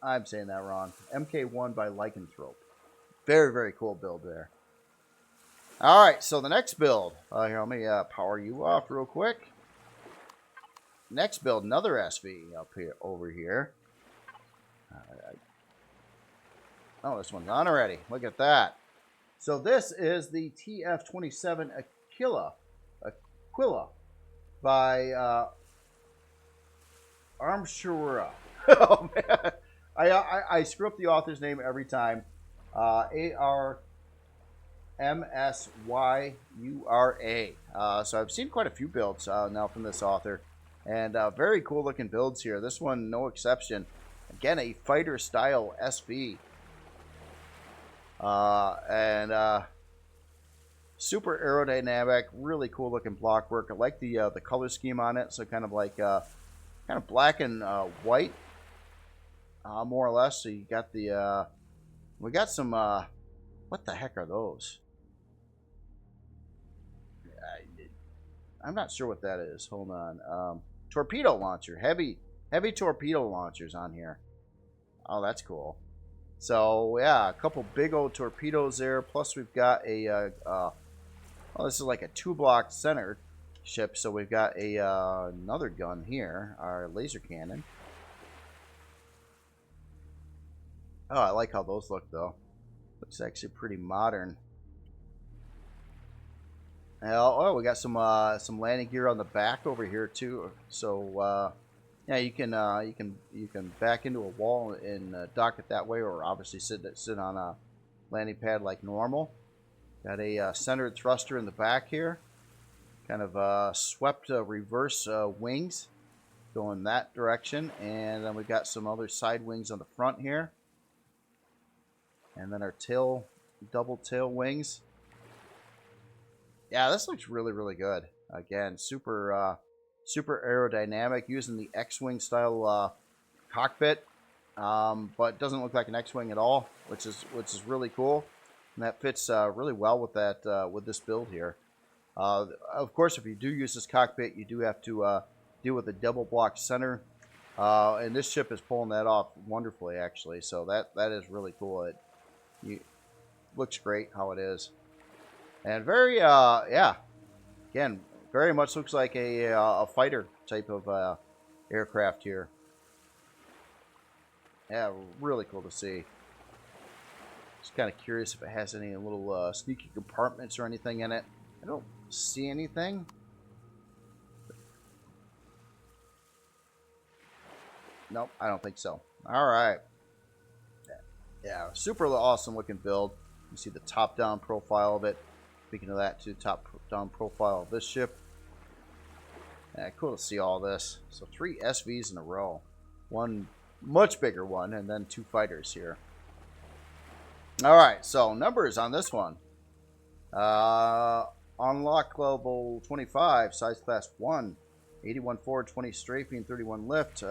I'm saying that wrong. MK1 by Lycanthrope. Very cool build there. All right, so the next build. Here, let me power you off real quick. Next build, another SV up here, over here. Oh, this one's on already. Look at that. So this is the TF-27 Aquilla by Armshura. Oh man, I screw up the author's name every time. ARMSYURA. So I've seen quite a few builds now from this author, and very cool looking builds here. This one, no exception. Again, a fighter style SV, and super aerodynamic, really cool looking block work. I like the color scheme on it. So kind of like black and white, more or less. So you got the we got some what the heck are those? I'm not sure what that is. Hold on. Torpedo launcher, heavy torpedo launchers on here. Oh, that's cool. So yeah, a couple big old torpedoes there. Plus we've got a well, this is like a 2-block center ship. So we've got a another gun here, our laser cannon. Oh, I like how those look though. Looks actually pretty modern. Oh, we got some landing gear on the back over here too. So yeah, you can back into a wall and dock it that way, or obviously sit on a landing pad like normal. Got a centered thruster in the back here, kind of swept reverse wings going that direction, and then we've got some other side wings on the front here, and then our double tail wings. Yeah, this looks really, really good. Again, super aerodynamic, using the X-wing style cockpit, but it doesn't look like an X-wing at all, which is really cool, and that fits really well with that with this build here. Of course, if you do use this cockpit, you do have to deal with a double block center, and this ship is pulling that off wonderfully, actually. So that is really cool. It looks great how it is. And very, yeah, again, very much looks like a fighter type of aircraft here. Yeah, really cool to see. Just kind of curious if it has any little sneaky compartments or anything in it. I don't see anything. Nope, I don't think so. All right. Yeah, super awesome looking build. You see the top-down profile of it. Speaking of that, too, top-down profile of this ship. Yeah, cool to see all this. So 3 SVs in a row. One much bigger one, and then 2 fighters here. All right, so numbers on this one. Unlock level 25, size class 1. 81 forward, 20 strafing, 31 lift,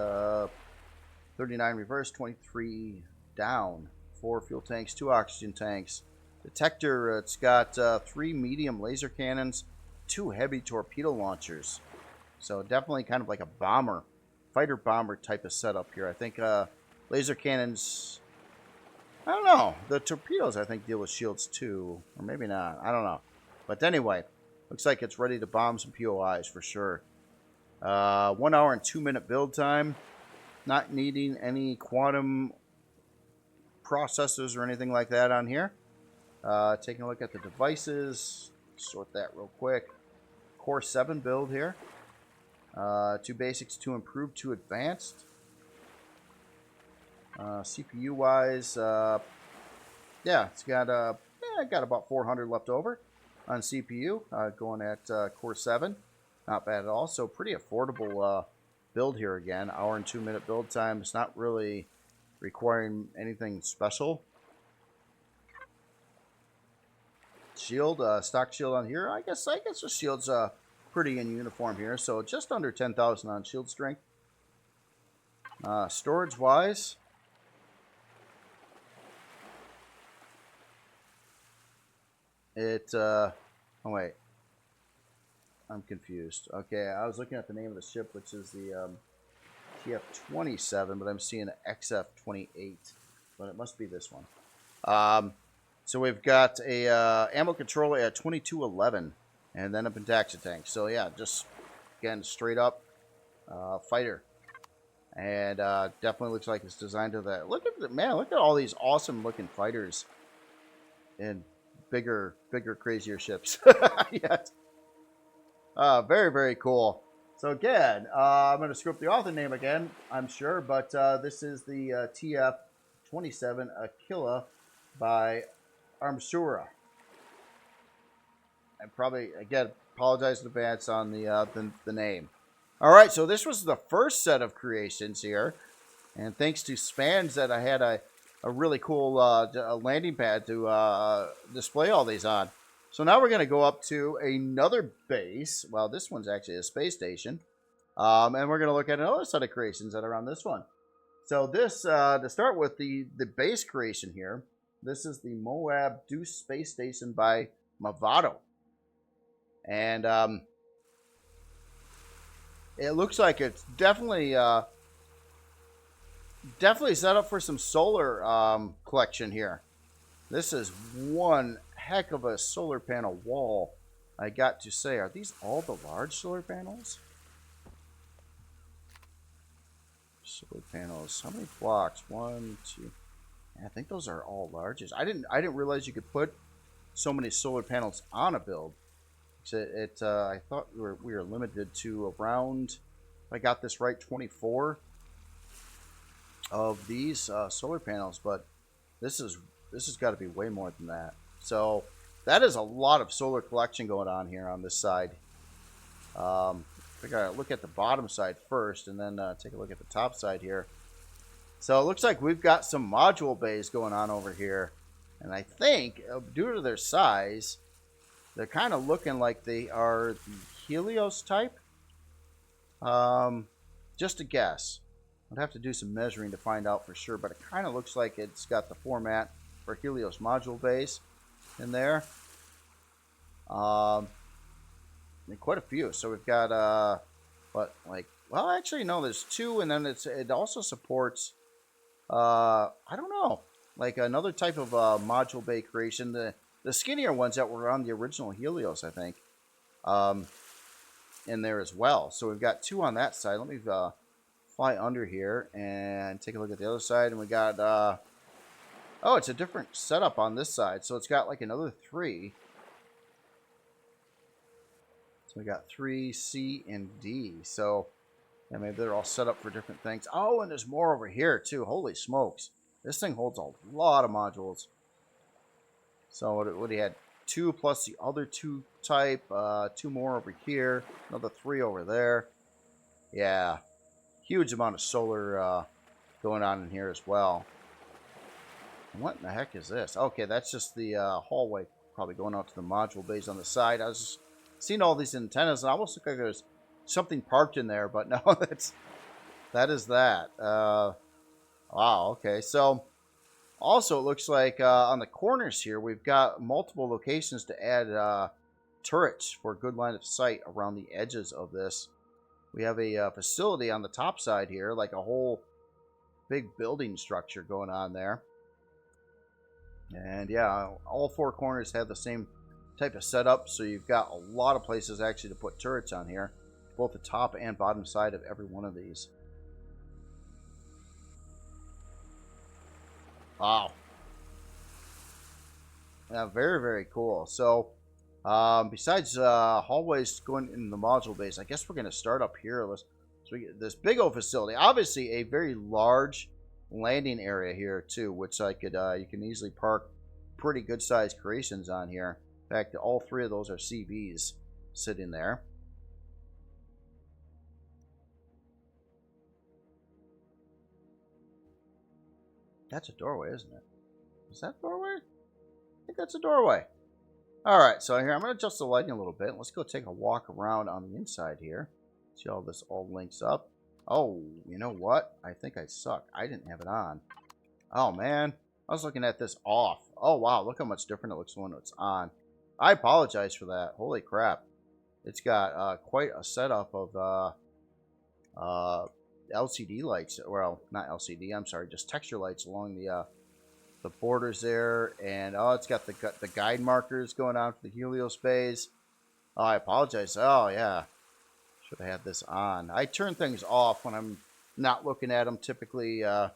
39 reverse, 23 down. 4 fuel tanks, 2 oxygen tanks. Detector, it's got 3 medium laser cannons, 2 heavy torpedo launchers. So definitely kind of like a bomber, fighter bomber type of setup here. I think laser cannons, I don't know. The torpedoes, I think, deal with shields too. Or maybe not. I don't know. But anyway, looks like it's ready to bomb some POIs for sure. 1 hour and 2-minute build time. Not needing any quantum processors or anything like that on here. Taking a look at the devices. Sort that real quick. Core 7 build here. 2 basics, 2 improved, 2 advanced. CPU wise, yeah, it's got got about 400 left over on CPU, going at Core 7. Not bad at all. So pretty affordable build here again. 1 hour and 2-minute build time. It's not really requiring anything special. Shield, stock shield on here. I guess the shield's pretty in uniform here. So just under 10,000 on shield strength. Storage wise, oh wait, I'm confused. Okay, I was looking at the name of the ship, which is the TF-27, but I'm seeing an XF-28, but it must be this one. So we've got a ammo controller at 2211, and then a Pentaxa tank. So yeah, just again straight up fighter, and definitely looks like it's designed to that. Look at the man! Look at all these awesome looking fighters and bigger, crazier ships. Yes. Very, very cool. So again, I'm going to screw up the author name again, I'm sure, but this is the TF-27 Aquilla by Abjurer. I probably, again, apologize in advance on the name. All right, so this was the first set of creations here, and thanks to Spanj that I had a really cool landing pad to display all these on. So now we're going to go up to another base. Well, this one's actually a space station. And we're going to look at another set of creations that are on this one. So this, to start with the base creation here, this is the MOAB Deuce Space Station by Movado. And it looks like it's definitely set up for some solar collection here. This is one heck of a solar panel wall, I got to say. Are these all the large solar panels? Solar panels. How many blocks? 1, 2. I think those are all larges. I didn't realize you could put so many solar panels on a build. I thought we were limited to around, if I got this right, 24 of these solar panels, but this has got to be way more than that. So that is a lot of solar collection going on here on this side. I gotta look at the bottom side first, and then take a look at the top side here. So it looks like we've got some module bays going on over here, and I think due to their size, they're kind of looking like they are the Helios type. Just a guess. I'd have to do some measuring to find out for sure, but it kind of looks like it's got the format for Helios module base in there. And quite a few. So we've got well, actually no, there's 2, and then it also supports I don't know, like another type of module bay creation. The skinnier ones that were on the original Helios, I think, in there as well. So we've got 2 on that side. Let me fly under here and take a look at the other side, and we got oh, it's a different setup on this side. So it's got like another 3. So we got 3, C, and D. So yeah, maybe they're all set up for different things. Oh, and there's more over here too. Holy smokes. This thing holds a lot of modules. So what he had 2 plus the other 2 type, 2 more over here, another 3 over there. Yeah, huge amount of solar going on in here as well. What in the heck is this? Okay, that's just the hallway, probably going out to the module bays on the side. I was just seeing all these antennas, and I almost looked like there's something parked in there, but no, that is that. Wow, okay, so also it looks like on the corners here, we've got multiple locations to add turrets for a good line of sight around the edges of this. We have a facility on the top side here, like a whole big building structure going on there. And yeah, all 4 corners have the same type of setup, so you've got a lot of places actually to put turrets on here, both the top and bottom side of every one of these. Wow. Yeah, very, very cool. So besides hallways going in the module base, I guess we're going to start up here. So we get this big old facility, obviously a very large landing area here too, which I could you can easily park pretty good sized creations on here. In fact, all 3 of those are CVs sitting there. That's a doorway, isn't it? Is that a doorway? I think that's a doorway. Alright, so here I'm going to adjust the lighting a little bit. Let's go take a walk around on the inside here. See how this all links up. Oh, you know what? I think I suck. I didn't have it on. Oh, man. I was looking at this off. Oh, wow. Look how much different it looks when it's on. I apologize for that. Holy crap. It's got quite a setup of LCD lights. Well, not LCD. I'm sorry. Just texture lights along the the borders there, and oh, it's got the guide markers going on for the Helios bays. Oh, I apologize. Oh, yeah. Should have had this on. I turn things off when I'm not looking at them. Typically, I'm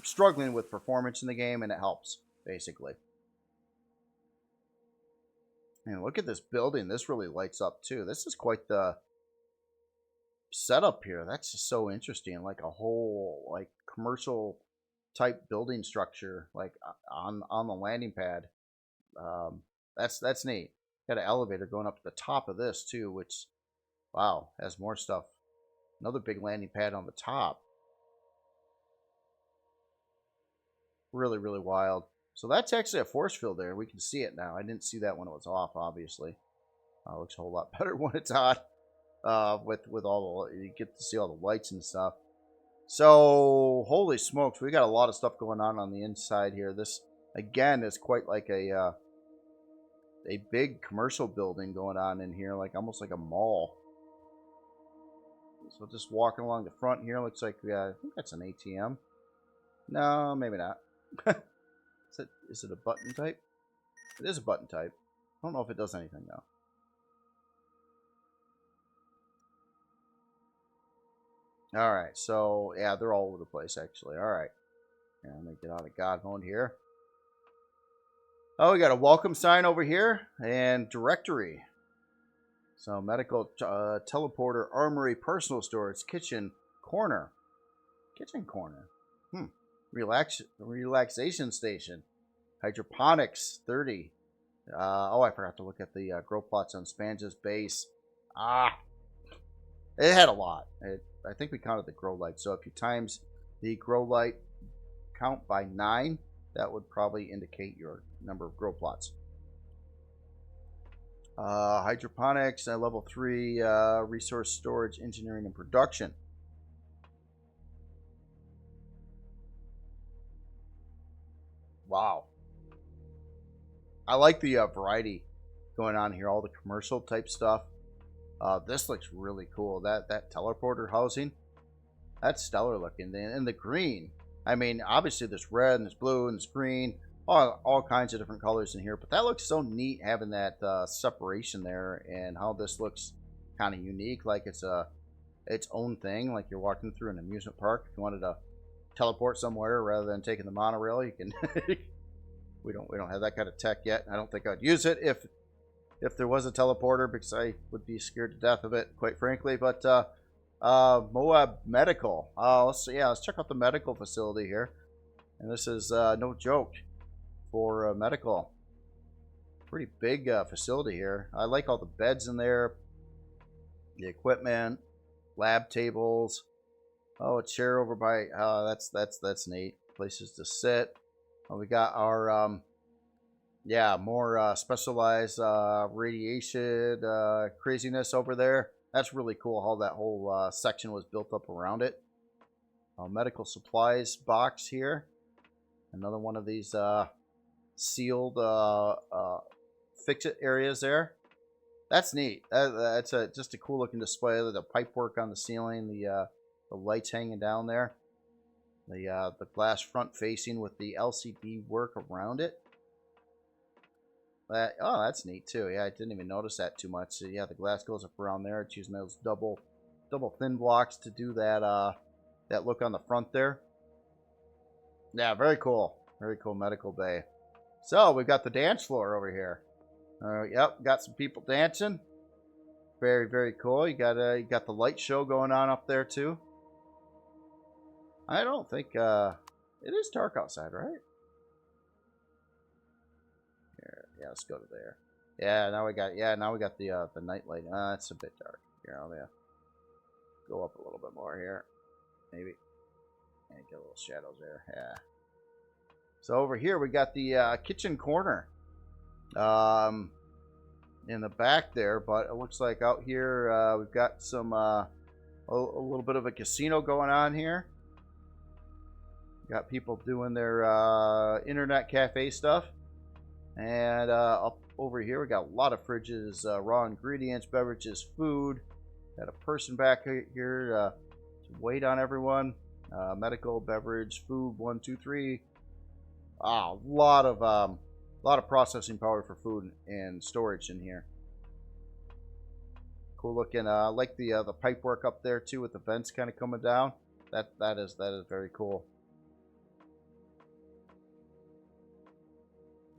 struggling with performance in the game, and it helps, basically. And look at this building. This really lights up, too. This is quite the setup here. That's just so interesting. Like a whole, like, commercial type building structure, like on the landing pad. That's neat. Got an elevator going up to the top of this too, which, wow, has more stuff. Another big landing pad on the top. Really, really wild. So that's actually a force field there. We can see it now. I didn't see that when it was off, obviously. It looks a whole lot better when it's on. With all the, you get to see all the lights and stuff. So, holy smokes, we got a lot of stuff going on the inside here. This, again, is quite like a big commercial building going on in here, like almost like a mall. So just walking along the front here, looks like I think that's an ATM. No, maybe not. Is it a button type? It is a button type. I don't know if it does anything though. All right, so yeah, they're all over the place actually. All right, and let me get out of God mode here. Oh, we got a welcome sign over here and directory. So medical, teleporter, armory, personal storage, kitchen corner. Relaxation station. Hydroponics 30. Oh, I forgot to look at the grow plots on Spanj's base. It had a lot. I think we counted the grow light. So if you times the grow light count by 9, that would probably indicate your number of grow plots. Hydroponics, level 3, resource storage, engineering, and production. Wow. I like the variety going on here, all the commercial type stuff. This looks really cool. That teleporter housing, that's stellar looking. And the green, I mean, obviously there's red and there's blue and there's green, all kinds of different colors in here. But that looks so neat having that separation there, and how this looks kind of unique, like it's its own thing, like you're walking through an amusement park. If you wanted to teleport somewhere rather than taking the monorail, you can. we don't have that kind of tech yet. I don't think I'd use it if there was a teleporter, because I would be scared to death of it, quite frankly. But MOAB Medical. Let's check out the medical facility here. And this is no joke for medical. Pretty big facility here. I like all the beds in there, the equipment, lab tables. Oh, a chair over by. That's neat. Places to sit. We got our more specialized radiation craziness over there. That's really cool how that whole section was built up around it. Medical supplies box here. Another one of these sealed fix-it areas there. That's neat. That's just a cool looking display. The pipe work on the ceiling, the lights hanging down there. The glass front facing with the LCD work around it. That's neat too. Yeah, I didn't even notice that too much. So yeah, the glass goes up around there. It's using those double thin blocks to do that that look on the front there. Yeah, very cool. Very cool medical bay. So we've got the dance floor over here. Yep, got some people dancing. Very, very cool. You got the light show going on up there too. I don't think it is dark outside, right? Here, yeah, let's go to there. Yeah, now we got the night light. It's a bit dark. Here, I'll go up a little bit more here, maybe, and get a little shadows there. Yeah. So over here we got the kitchen corner, in the back there. But it looks like out here we've got some a little bit of a casino going on here. Got people doing their internet cafe stuff. And up over here, we got a lot of fridges, raw ingredients, beverages, food. Got a person back here to wait on everyone. Medical, beverage, food, 1, 2, 3. Ah, a lot of processing power for food and storage in here. Cool looking. Like the pipe work up there too, with the vents kind of coming down. That is very cool.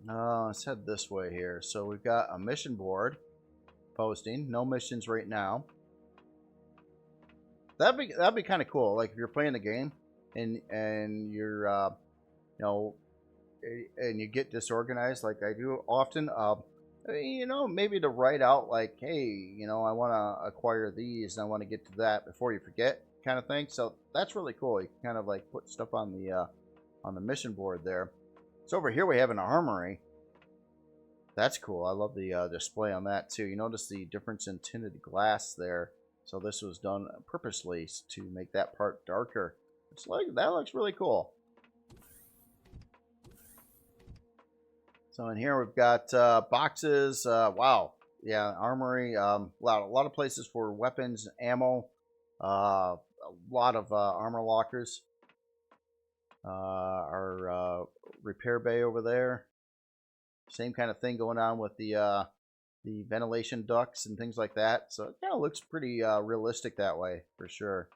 Let's head this way here. So we've got a mission board posting. No missions right now. That'd be kind of cool. Like if you're playing the game and you're you know, and you get disorganized like I do often. You know, maybe to write out like, hey, you know, I want to acquire these and I want to get to that before you forget, kind of thing. So that's really cool. You can kind of like put stuff on the mission board there. So over here we have an armory. That's cool. I love the display on that too. You notice the difference in tinted glass there. So this was done purposely to make that part darker. It's like that looks really cool. So in here we've got boxes. Wow, yeah, armory. A lot of places for weapons, ammo. A lot of armor lockers. Our repair bay over there. Same kind of thing going on with the ventilation ducts and things like that. So it kind of looks pretty realistic that way for sure.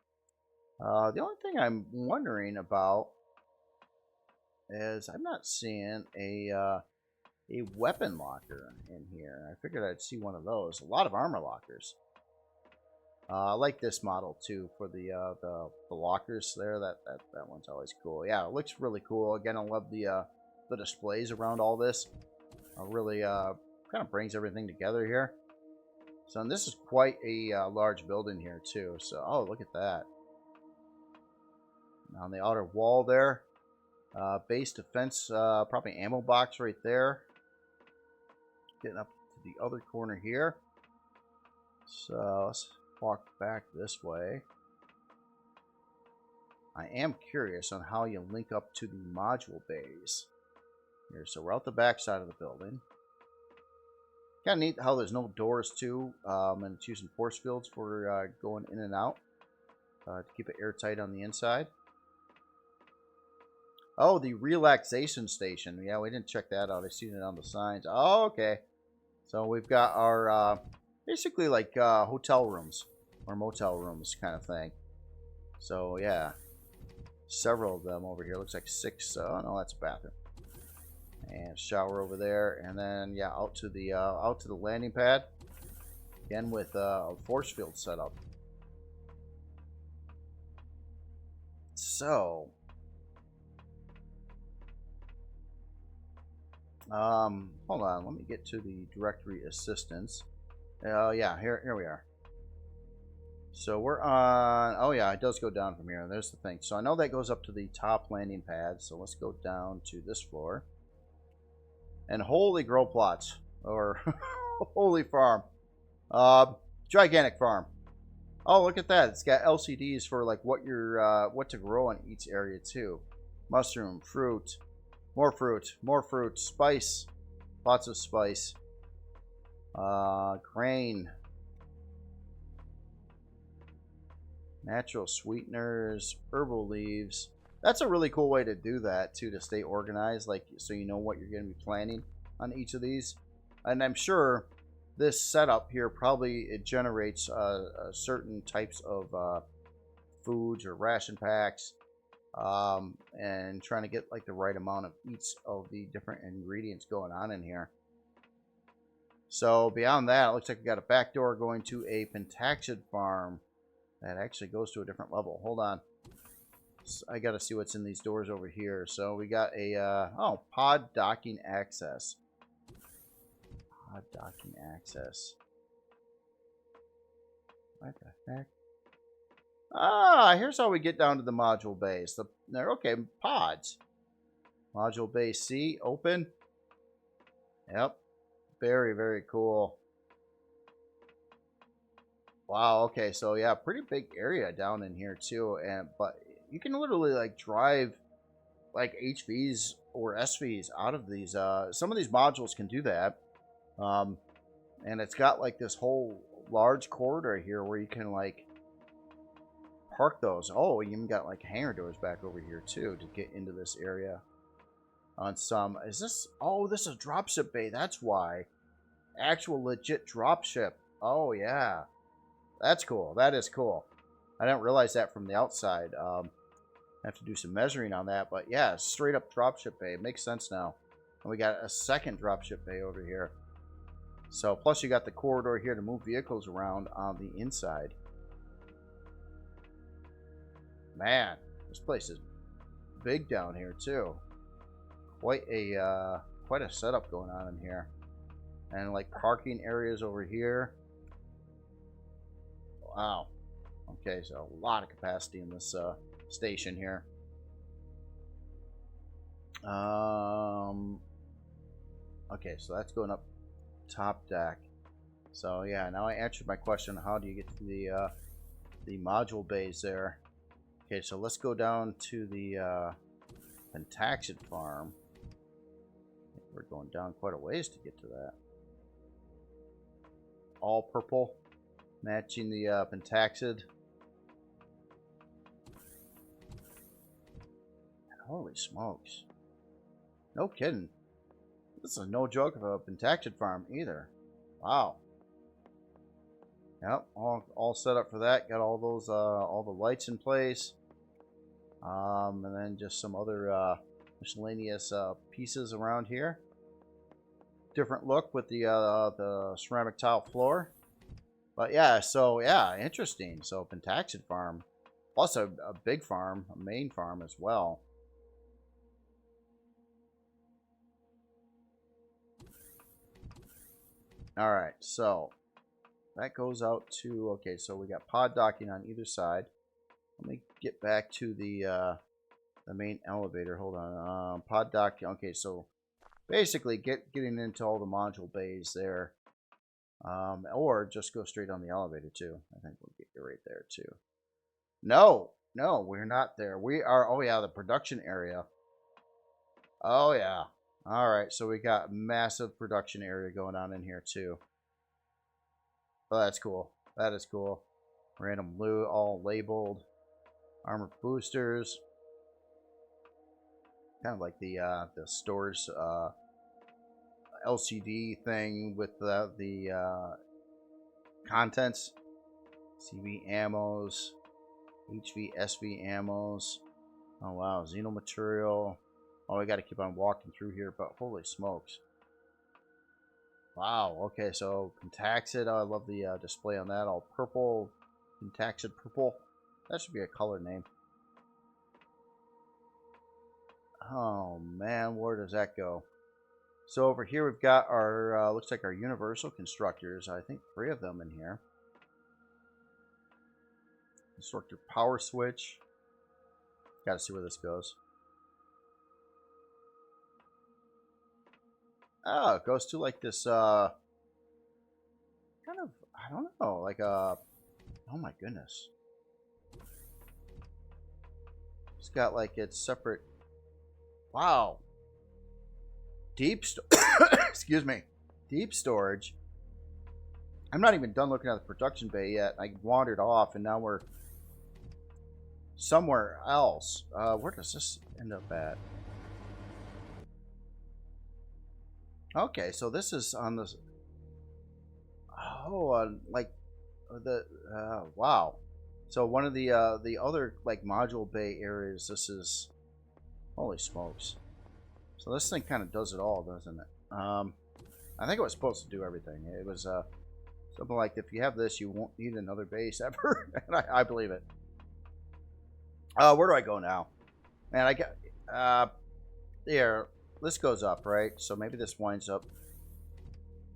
The only thing I'm wondering about is I'm not seeing a weapon locker in here. I figured I'd see one of those. A lot of armor lockers. I like this model too for the lockers there. That one's always cool. Yeah, it looks really cool. Again, I love the displays around all this. Really kind of brings everything together here. So and this is quite a large building here too. So oh, look at that. On the outer wall there, base defense, probably ammo box right there. Getting up to the other corner here. So let's walk back this way. I am curious on how you link up to the module bays. Here, so we're out the back side of the building. Kind of neat how there's no doors too, and it's using force fields for going in and out to keep it airtight on the inside. Oh, the relaxation station. Yeah, we didn't check that out. I seen it on the signs. Oh, okay. So we've got our basically like hotel rooms or motel rooms kind of thing. So yeah, several of them over here. Looks like 6. Oh no, that's a bathroom. And shower over there, and then yeah, out to the landing pad. Again with a force field set up. So hold on, let me get to the directory assistance. Yeah, here we are. So we're on, oh yeah, it does go down from here. There's the thing. So I know that goes up to the top landing pad. So let's go down to this floor. And holy grow plots, or holy farm. Gigantic farm. Oh, look at that. It's got LCDs for like what to grow in each area too. Mushroom, fruit, more fruit, spice, lots of spice, grain, natural sweeteners, herbal leaves. That's a really cool way to do that too, to stay organized, like so you know what you're going to be planning on each of these. And I'm sure this setup here probably it generates certain types of foods or ration packs, and trying to get like the right amount of each of the different ingredients going on in here. So beyond that, it looks like we got a back door going to a Pentaxid farm that actually goes to a different level. Hold on. I got to see what's in these doors over here. So we got a oh, pod docking access. Pod docking access. What the heck? Ah, here's how we get down to the module base. Okay, pods. Module base C, open. Yep. Very, very cool. Wow, okay, so yeah, pretty big area down in here too, but you can literally like drive like HVs or SVs out of these. Some of these modules can do that, and it's got like this whole large corridor here where you can like park those. Oh, you even got like hangar doors back over here too to get into this area. On some, is this? Oh, this is dropship bay. That's why. Actual legit dropship. Oh yeah, that's cool. That is cool. I didn't realize that from the outside. I have to do some measuring on that, but yeah, straight up dropship bay. It makes sense now. And we got a second dropship bay over here. So plus you got the corridor here to move vehicles around on the inside. Man, this place is big down here too. Quite a setup going on in here. And like parking areas over here. Wow. Okay, so a lot of capacity in this station here. Okay, so that's going up top deck. So yeah, now I answered my question. How do you get to the module bays there? Okay, so let's go down to the Penthouse farm. We're going down quite a ways to get to that. All purple, matching the Penthouse. Holy smokes. No kidding. This is no joke of a Penthouse farm either. Wow. Yep, all set up for that. Got all those all the lights in place. And then just some other miscellaneous pieces around here. Different look with the ceramic tile floor. But yeah, so yeah, interesting. So Penthouse farm, plus a big farm, a main farm as well. All right, so that goes out to, okay, so we got pod docking on either side. Let me get back to the main elevator. Hold on, pod docking. Okay, so basically getting into all the module bays there, or just go straight on the elevator too. I think we'll get you right there too. No, we're not there. We are. Oh yeah, the production area. Oh yeah. All right, so we got massive production area going on in here too. Oh, that's cool. That is cool. Random loot, all labeled. Armored boosters. Kind of like the stores LCD thing with the contents. CV ammos, HV, SV ammos. Oh wow, Xeno material. Oh, I got to keep on walking through here, but holy smokes. Wow, okay, so Penthouse. Oh, I love the display on that. All purple, Penthouse purple. That should be a color name. Oh, man, where does that go? So over here we've got our, looks like our universal constructors. I think 3 of them in here. Constructor power switch. Got to see where this goes. Oh, it goes to like this, kind of, I don't know, like a, oh my goodness. It's got like its separate, wow. Excuse me. Deep storage. I'm not even done looking at the production bay yet. I wandered off and now we're somewhere else. Where does this end up at? Okay, so this is on this. Oh, like the wow. So one of the other like module bay areas. This is, holy smokes. So this thing kind of does it all, doesn't it? I think it was supposed to do everything. It was something like, if you have this, you won't need another base ever. And I believe it. Where do I go now? Man, I got there. This goes up, right? So maybe this winds up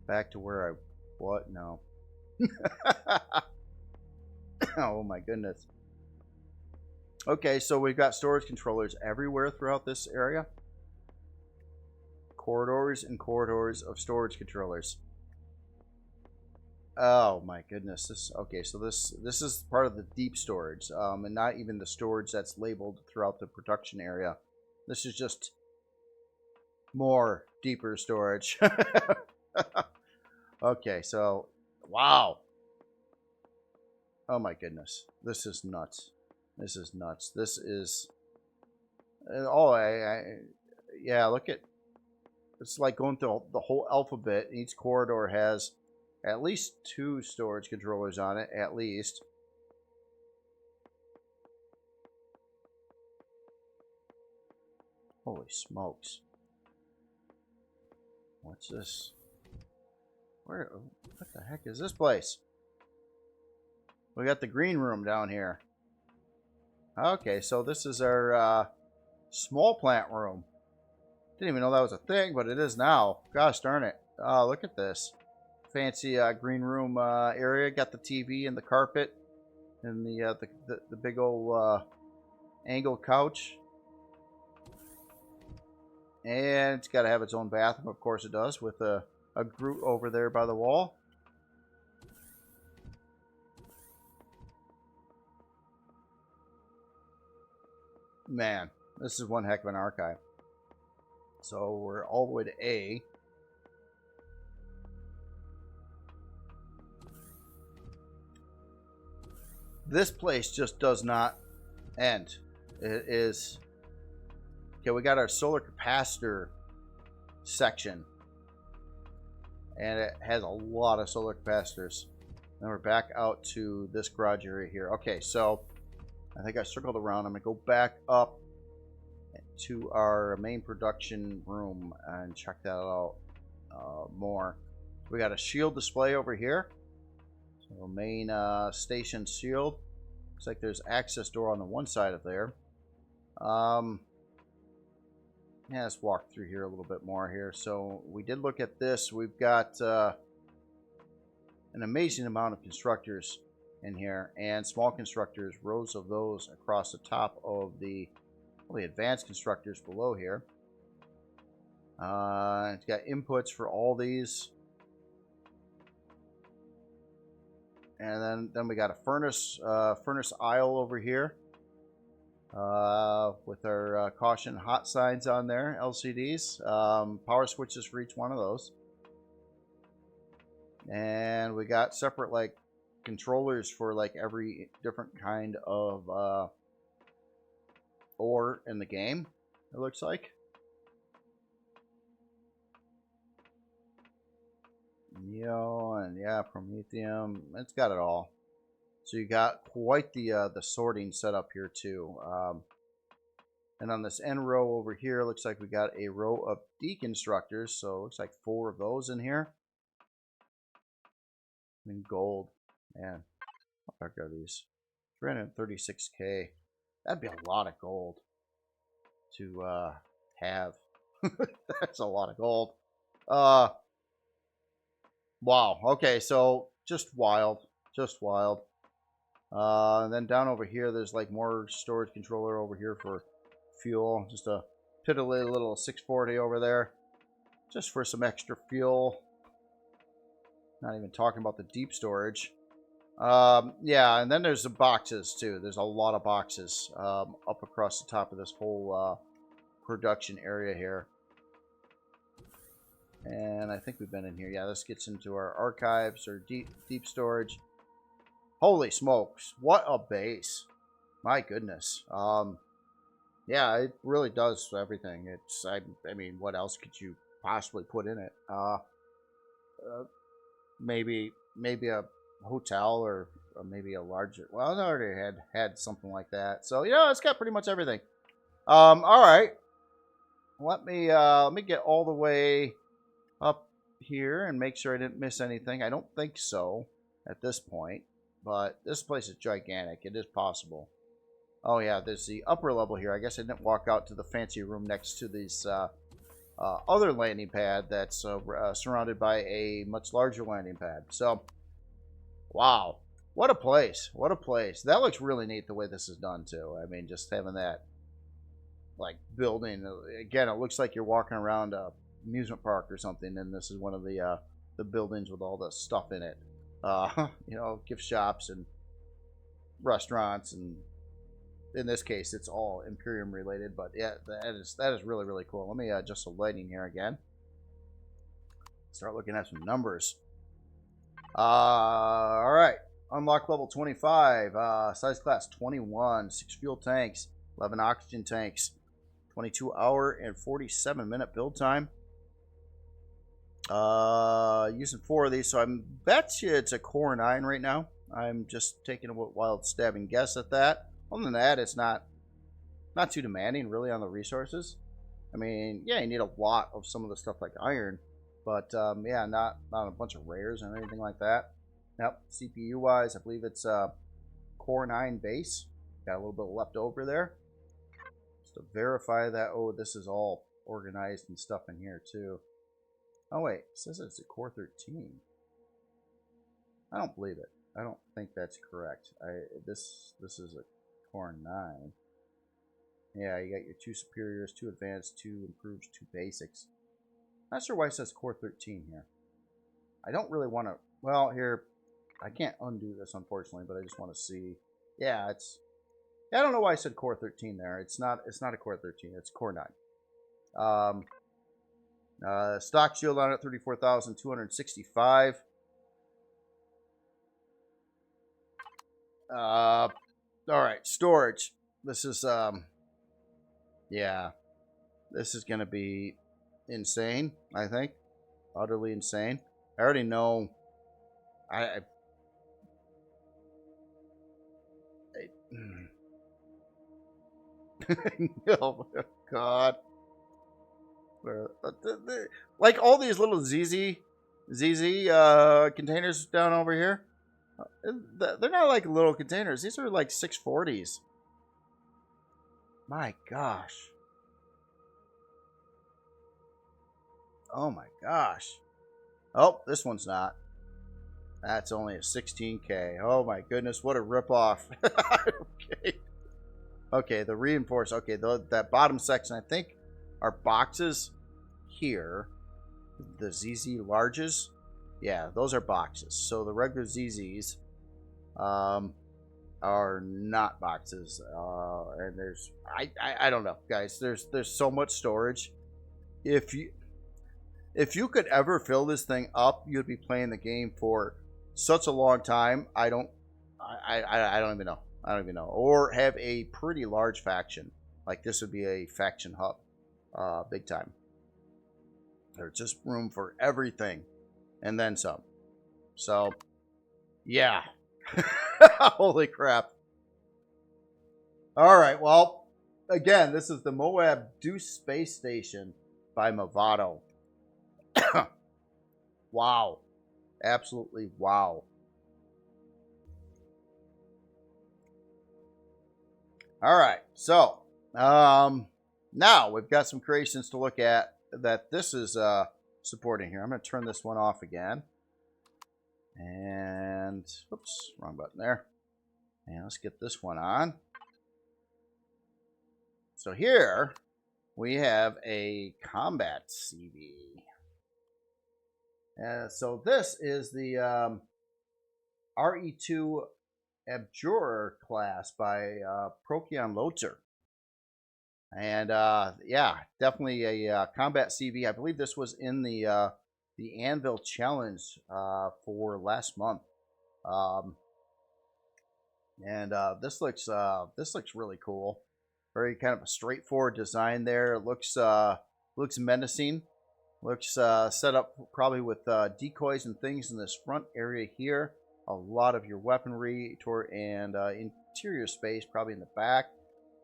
back to where I... What? No. Oh, my goodness. Okay, so we've got storage controllers everywhere throughout this area. Corridors and corridors of storage controllers. Oh, my goodness. Okay, so this is part of the deep storage. And not even the storage that's labeled throughout the production area. This is just... more deeper storage. Okay, so wow. Oh my goodness, this is nuts. This is nuts. This is... Oh, yeah, look at... It's like going through the whole alphabet. Each corridor has at least 2 storage controllers on it, at least. Holy smokes. What's this? What the heck is this place? We got the green room down here. Okay, so this is our small plant room. Didn't even know that was a thing, but it is now. Gosh darn it. Oh, look at this. Fancy green room area. Got the TV and the carpet and the big old angle couch. And it's got to have its own bathroom, of course it does, with a Groot over there by the wall. Man, this is one heck of an archive. So we're all the way to A. This place just does not end. It is... Okay, we got our solar capacitor section. And it has a lot of solar capacitors. Then we're back out to this garage area here. Okay, so I think I circled around. I'm going to go back up to our main production room and check that out more. We got a shield display over here. So main station shield. Looks like there's access door on the one side of there. Yeah, let's walk through here a little bit more here. So we did look at this. We've got an amazing amount of constructors in here, and small constructors, rows of those across the top of the advanced constructors below here. It's got inputs for all these. And then we got a furnace aisle over here. With our caution hot signs on there, LCDs, power switches for each one of those, and we got separate like controllers for like every different kind of ore in the game. It looks like. Neo and yeah, Promethium. It's got it all. So you got quite the sorting set up here too. And on this end row over here, looks like we got a row of deconstructors. So it looks like 4 of those in here. In gold. Man, how much are these? 336K. That'd be a lot of gold to have. That's a lot of gold. Wow. Okay, so just wild. Just wild. And then down over here, there's like more storage controller over here for fuel. Just a piddly little 640 over there. Just for some extra fuel. Not even talking about the deep storage. Yeah, and then there's the boxes too. There's a lot of boxes up across the top of this whole production area here. And I think we've been in here. Yeah, this gets into our archives or deep storage. Holy smokes, what a base. My goodness. Yeah, it really does everything. It's I mean, what else could you possibly put in it? Maybe a hotel or maybe a larger, well, I already had something like that. So, yeah, it's got pretty much everything. All right. Let me get all the way up here and make sure I didn't miss anything. I don't think so at this point. But this place is gigantic. It is possible. Oh, yeah, there's the upper level here. I guess I didn't walk out to the fancy room next to this other landing pad that's surrounded by a much larger landing pad. So, wow. What a place. What a place. That looks really neat the way this is done, too. I mean, just having that, like, building. Again, it looks like you're walking around a amusement park or something, and this is one of the buildings with all the stuff in it. You know, gift shops and restaurants, and in this case, it's all Empyrion related. But yeah, that is really, really cool. Let me adjust the lighting here again. Start looking at some numbers. All right. Unlock level 25. Size class 21. 6 fuel tanks. 11 oxygen tanks. 22-hour and 47-minute build time. Using 4 of these, so I bet you it's a core 9 right now. I'm just taking a wild stabbing guess at that. Other than that, it's not too demanding really on the resources. I mean, yeah, you need a lot of some of the stuff like iron, but yeah, not a bunch of rares or anything like that. Yep, CPU wise, I believe it's core 9 base. Got a little bit left over there. Just to verify that, oh, this is all organized and stuff in here too. Oh wait, it says it's a core 13. I don't believe it. I don't think that's correct. This is a core 9. Yeah, you got your 2 superiors, 2 advanced, 2 improves, 2 basics. Not sure why it says core 13 here. I don't really want to. Well, here I can't undo this unfortunately, but I just want to see. Yeah, it's. Yeah, I don't know why I said core 13 there. It's not a core 13. It's core 9. Stock shield on it 34,265. All right, storage. This is yeah, this is gonna be insane. I think utterly insane. I already know. Oh God. Like all these little ZZ containers down over here, they're not like little containers. These are like 640s. My gosh. Oh my gosh. Oh, this one's not. That's only a 16K. Oh my goodness, what a ripoff. Okay. Okay, the reinforced. Okay, that bottom section, I think, are boxes here. The ZZ larges. Yeah, those are boxes. So the regular ZZs are not boxes. And there's I don't know, guys. There's so much storage. If you could ever fill this thing up, you'd be playing the game for such a long time. I don't even know. I don't even know. Or have a pretty large faction. Like this would be a faction hub. Big time. There's just room for everything. And then some. So, yeah. Holy crap. Alright, well, again, this is the MOAB Deuce Space Station by Movado. Wow. Absolutely wow. Alright, so, now we've got some creations to look at that this is supporting here. I'm going to turn this one off again. And, oops, wrong button there. And let's get this one on. So here we have a combat CV. So this is the RE2 Abjurer class by Procyon Loader. And yeah, definitely a combat CV. I believe this was in the Anvil Challenge for last month. This looks really cool. Very kind of a straightforward design there. It looks menacing. Looks set up probably with decoys and things in this front area here. A lot of your weaponry and interior space probably in the back.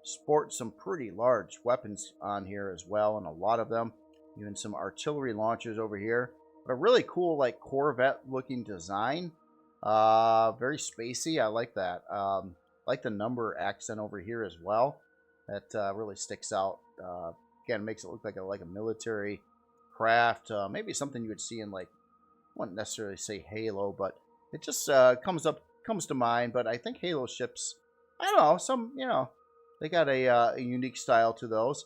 Sport some pretty large weapons on here as well, and a lot of them. Even some artillery launchers over here. But a really cool, like, Corvette-looking design. Very spacey. I like that. Like the number accent over here as well. That really sticks out. Again, makes it look like a military craft. Maybe something you would see in, like, I wouldn't necessarily say Halo, but it just comes to mind. But I think Halo ships, I don't know, they got a unique style to those.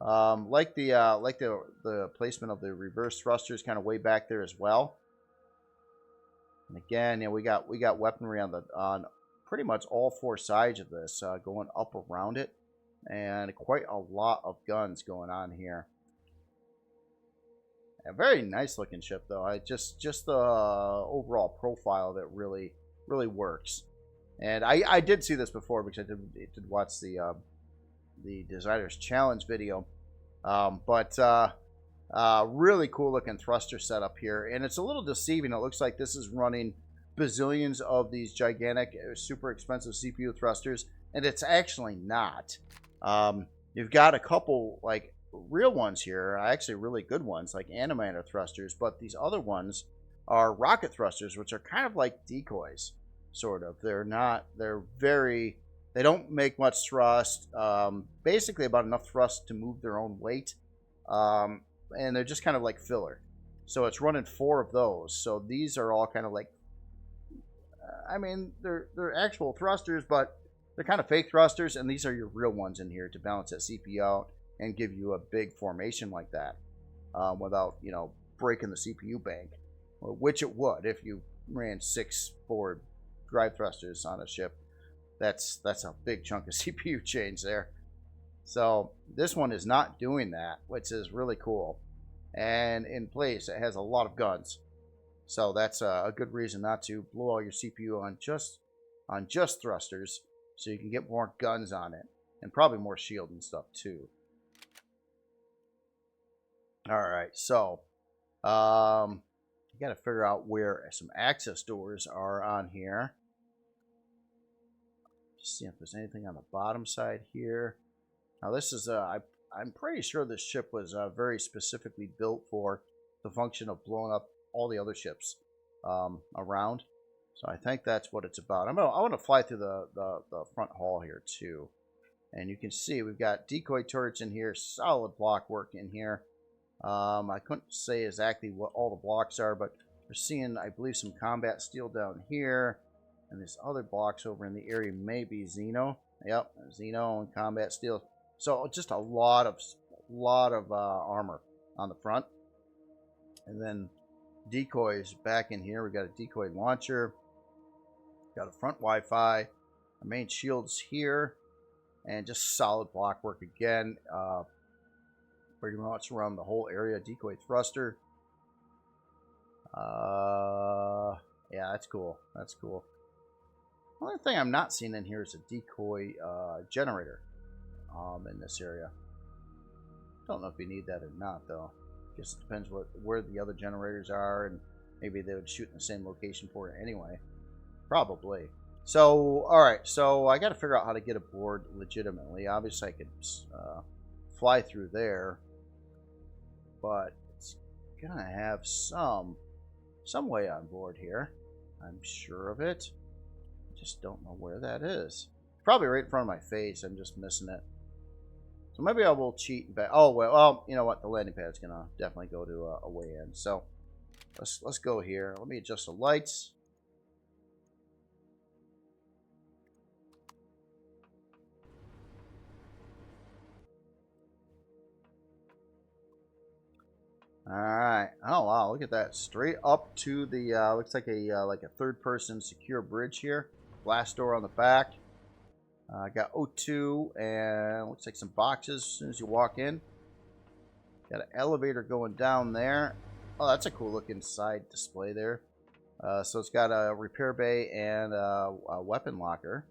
Like the placement of the reverse thrusters kind of way back there as well. And again, yeah, we got weaponry on pretty much all 4 sides of this, going up around it, and quite a lot of guns going on here. A very nice looking ship though. Just the overall profile that really really works. And I did see this before because I did watch the Designers Challenge video. Really cool looking thruster setup here. And it's a little deceiving. It looks like this is running bazillions of these gigantic, super expensive CPU thrusters. And it's actually not. You've got a couple, like, real ones here. Actually, really good ones, like animator thrusters. But these other ones are rocket thrusters, which are kind of like decoys, sort of. They don't make much thrust. Basically about enough thrust to move their own weight. And they're just kind of like filler. So it's running 4 of those. So these are all kind of like, I mean, they're actual thrusters, but they're kind of fake thrusters, and these are your real ones in here to balance that CPU out and give you a big formation like that without, you know, breaking the CPU bank, which it would if you ran 6 forward drive thrusters on a ship. That's a big chunk of CPU change there. So this one is not doing that, which is really cool. And in place, it has a lot of guns. So that's a good reason not to blow all your CPU on just thrusters, so you can get more guns on it, and probably more shield and stuff too. All right, so you got to figure out where some access doors are on here. Just see if there's anything on the bottom side here. Now this is I'm pretty sure this ship was very specifically built for the function of blowing up all the other ships around. So I think that's what it's about. I want to fly through the front hall here too, and you can see we've got decoy turrets in here, solid block work in here. I couldn't say exactly what all the blocks are, but we're seeing, I believe, some combat steel down here, and this other blocks over in the area may be Xeno. Yep, Xeno and combat steel. So just a lot of armor on the front, and then decoys back in here. We got a decoy launcher, got a front Wi-Fi, our main shields here, and just solid block work again. Pretty much around the whole area. Decoy thruster. Yeah, that's cool. That's cool. The only thing I'm not seeing in here is a decoy generator in this area. Don't know if you need that or not, though. Guess it depends where the other generators are, and maybe they would shoot in the same location for it anyway. Probably. So, alright, so I got to figure out how to get aboard legitimately. Obviously, I could fly through there, but it's gonna have some way on board here. I'm sure of it. Just don't know where that is. Probably right in front of my face. I'm just missing it. So maybe I will cheat and back. Oh well, you know what? The landing pad's gonna definitely go to a way in. So let's go here. Let me adjust the lights. All right. Oh wow! Look at that. Straight up to the looks like a third-person secure bridge here. Blast door on the back. Got O2 and looks like some boxes as soon as you walk in. Got an elevator going down there. Oh, that's a cool looking side display there. So it's got a repair bay and a weapon locker.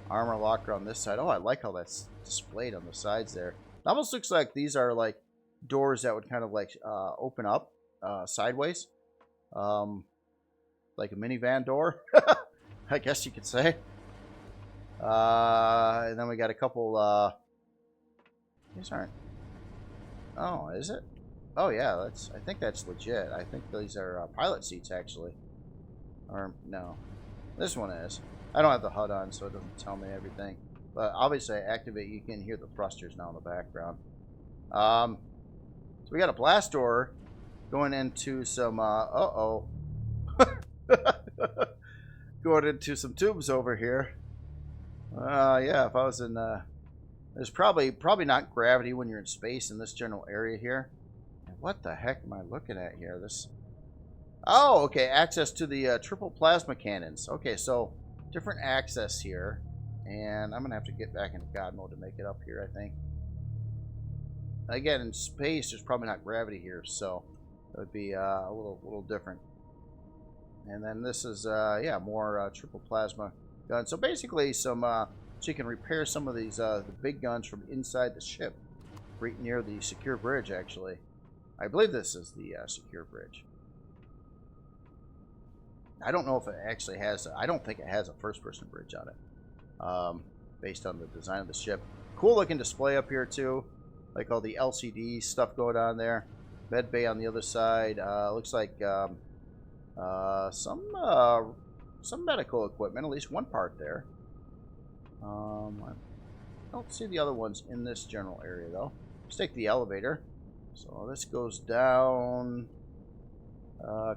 Armor locker on this side. Oh, I like how that's displayed on the sides there. It almost looks like these are like doors that would kind of like open up sideways. Like a minivan door, I guess you could say. And then we got a couple, these aren't, oh, is it? Oh yeah, I think that's legit. I think these are pilot seats actually. Or, no. This one is. I don't have the HUD on, so it doesn't tell me everything. But obviously I activate, you can hear the thrusters now in the background. So we got a blast door going into some, going into some tubes over here. Yeah, if I was in, there's probably not gravity when you're in space in this general area here. And what the heck am I looking at here? This, oh, okay, access to the triple plasma cannons. Okay, so different access here, and I'm gonna have to get back into God mode to make it up here, I think. Again, in space, there's probably not gravity here, so it would be a little different. And then this is, yeah, more triple plasma guns. So basically some, so you can repair some of these, the big guns from inside the ship. Right near the secure bridge, actually. I believe this is the secure bridge. I don't know if it actually has, I don't think it has a first-person bridge on it. Based on the design of the ship. Cool looking display up here, too. Like all the LCD stuff going on there. Med bay on the other side. Looks like some medical equipment, at least one part there. I don't see the other ones in this general area, though. Let's take the elevator. So this goes down a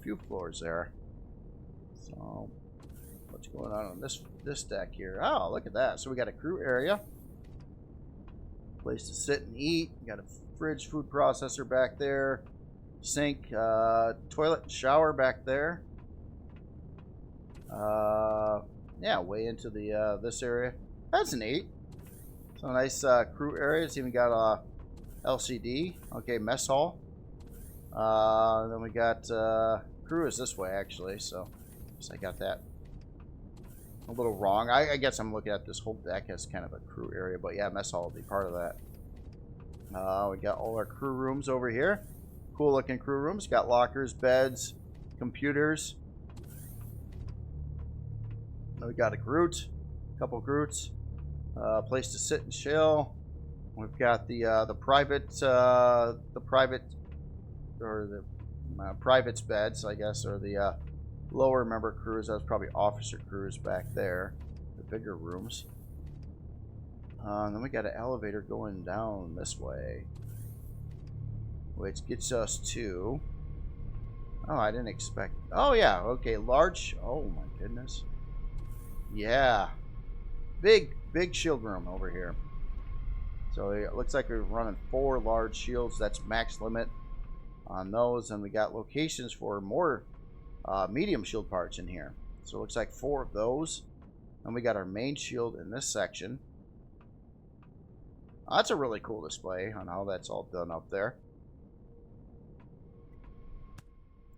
few floors there. So what's going on this deck here? Oh, look at that. So we got a crew area, place to sit and eat. We got a fridge, food processor back there, sink, toilet, and shower back there. Yeah, way into the this area. That's neat. So nice crew area. It's even got a LCD. Okay, mess hall. Then we got crew is this way actually. So I got that a little wrong. I guess I'm looking at this whole deck as kind of a crew area, but yeah, mess hall will be part of that. We got all our crew rooms over here. Cool looking crew rooms. Got lockers, beds, computers. Then we got a Groot, a couple Groots, place to sit and chill. We've got the private's beds, I guess, or the lower member crews. That was probably officer crews back there, the bigger rooms. Then we got an elevator going down this way, which gets us to. Oh, I didn't expect. Oh yeah, okay, large. Oh my goodness. Yeah, big shield room over here. So it looks like we're running 4 large shields. That's max limit on those. And we got locations for more medium shield parts in here. So it looks like 4 of those. And we got our main shield in this section. That's a really cool display on how that's all done up there.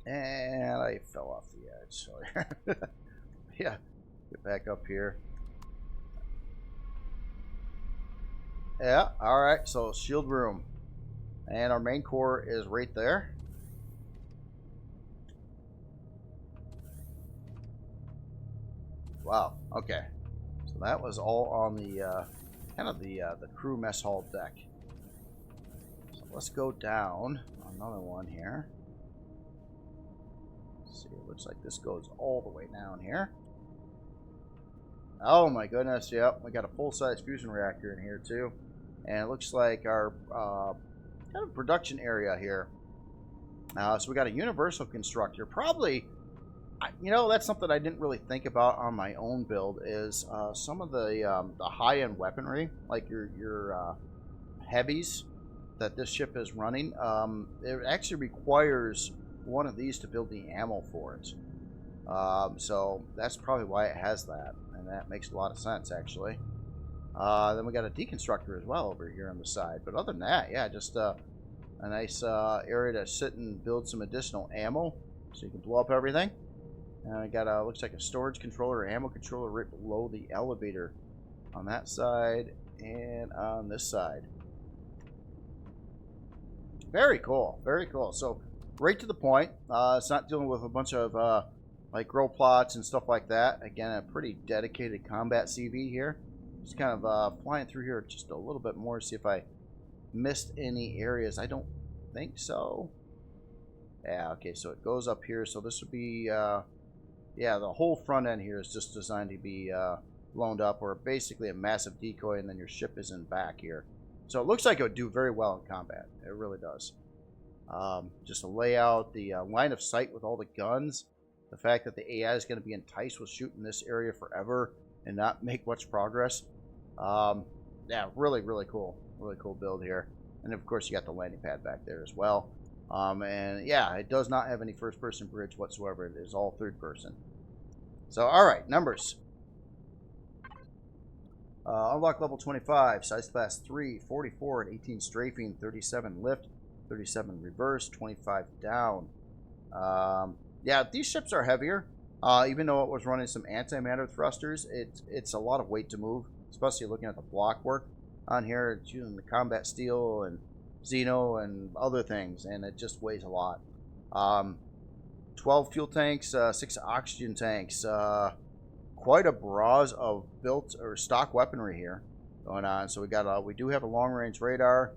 And I fell off the edge. So yeah, get back up here. Yeah, alright, so shield room. And our main core is right there. Wow, okay. So that was all on the kind of the crew mess hall deck. So let's go down another one here. Let's see, it looks like this goes all the way down here. Oh my goodness, yep, we got a full-size fusion reactor in here too. And it looks like our kind of production area here. So we got a universal constructor. Probably, you know, that's something I didn't really think about on my own build is some of the high-end weaponry, like your heavies that this ship is running. It actually requires one of these to build the ammo for it. So that's probably why it has that. And that makes a lot of sense, actually. Then we got a deconstructor as well over here on the side. But other than that, yeah, just a nice area to sit and build some additional ammo so you can blow up everything. And we got looks like a storage controller or ammo controller right below the elevator on that side and on this side. Very cool, very cool. So right to the point. It's not dealing with a bunch of like grow plots and stuff like that. Again, a pretty dedicated combat CV here. Just kind of flying through here just a little bit more, see if I missed any areas. I don't think so. Yeah, okay, so it goes up here. So this would be, yeah, the whole front end here is just designed to be blown up, or basically a massive decoy, and then your ship is in back here. So it looks like it would do very well in combat. It really does. Just the layout, the line of sight with all the guns, the fact that the AI is going to be enticed with shooting this area forever and not make much progress. Yeah, really cool build here. And of course you got the landing pad back there as well. And yeah, it does not have any first person bridge whatsoever. It is all third person. So alright, numbers. Unlock level 25, size class 3, 44 and 18 strafing, 37 lift, 37 reverse, 25 down. yeah, these ships are heavier. Even though it was running some antimatter thrusters, it's a lot of weight to move, especially looking at the block work on here. It's using the combat steel and Xeno and other things, and it just weighs a lot. 12 fuel tanks, 6 oxygen tanks, quite a barrage of built or stock weaponry here going on. So we do have a long range radar,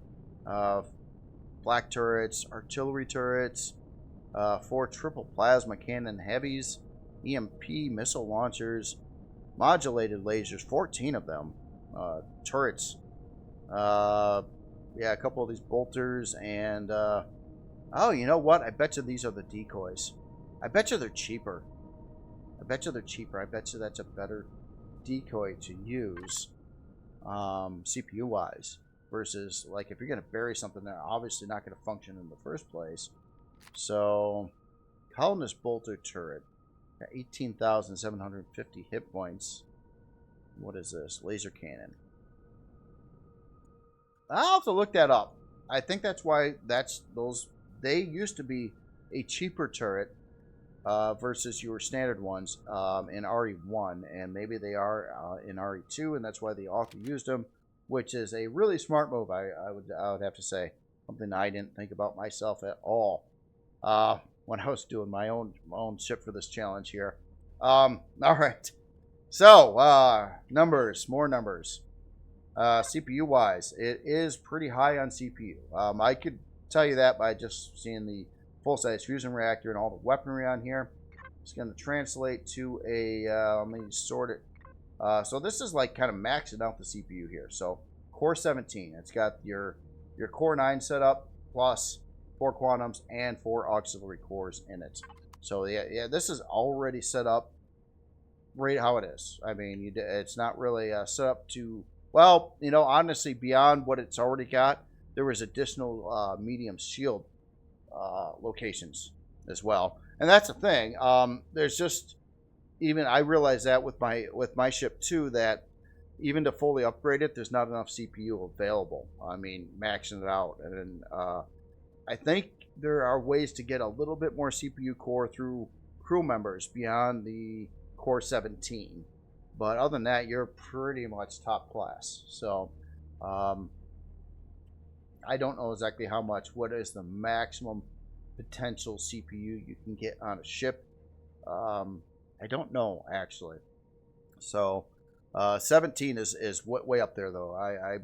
flak turrets, artillery turrets, 4 triple plasma cannon heavies, EMP missile launchers, modulated lasers, 14 of them, turrets, yeah, a couple of these bolters, and oh, you know what? I bet you these are the decoys. I bet you they're cheaper. I bet you that's a better decoy to use, CPU wise, versus like if you're gonna bury something they're obviously not gonna function in the first place. So, colonist bolter turret, got 18,750 hit points. What is this? Laser cannon. I'll have to look that up. I think that's why they used to be a cheaper turret versus your standard ones in RE1, and maybe they are in RE2, and that's why they often used them, which is a really smart move. I would have to say, something I didn't think about myself at all when I was doing my own ship for this challenge here. All right, so numbers, more numbers. CPU wise, it is pretty high on CPU. I could tell you that by just seeing the full-size fusion reactor and all the weaponry on here. It's going to translate to a, let me sort it. So this is like kind of maxing out the CPU here. So core 17, it's got your core 9 set up, plus 4 quantums and 4 auxiliary cores in it. So yeah, this is already set up right how it is. I mean, it's not really set up to, well, you know, honestly, beyond what it's already got, there was additional medium shield locations as well, and that's the thing. There's just, even I realize that with my ship too, that even to fully upgrade it, there's not enough CPU available. I mean, maxing it out, and I think there are ways to get a little bit more CPU core through crew members beyond the core 17. But other than that, you're pretty much top class. So, I don't know exactly how much. What is the maximum potential CPU you can get on a ship? I don't know, actually. So, 17 is way up there, though. I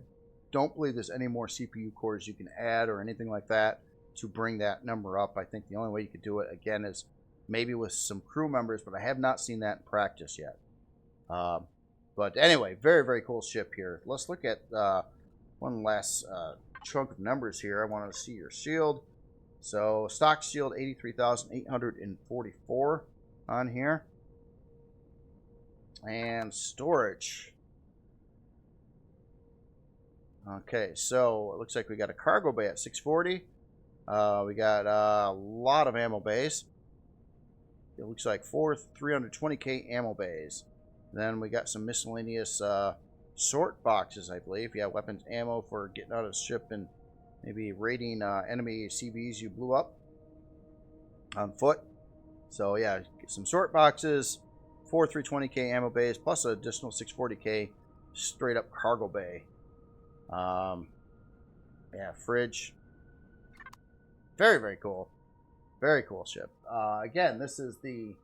don't believe there's any more CPU cores you can add or anything like that to bring that number up. I think the only way you could do it, again, is maybe with some crew members, but I have not seen that in practice yet. But anyway, very, very cool ship here. Let's look at one last chunk of numbers here. I want to see your shield. So stock shield 83,844 on here. And storage. Okay, so it looks like we got a cargo bay at 640. We got a lot of ammo bays. It looks like 4 320k ammo bays. Then we got some miscellaneous sort boxes, I believe. Yeah, weapons, ammo for getting out of the ship and maybe raiding enemy CVs you blew up on foot. So yeah, get some sort boxes, 4 320k ammo bays, plus an additional 640k straight up cargo bay. Yeah, fridge. Very, very cool. Very cool ship. Again, this is the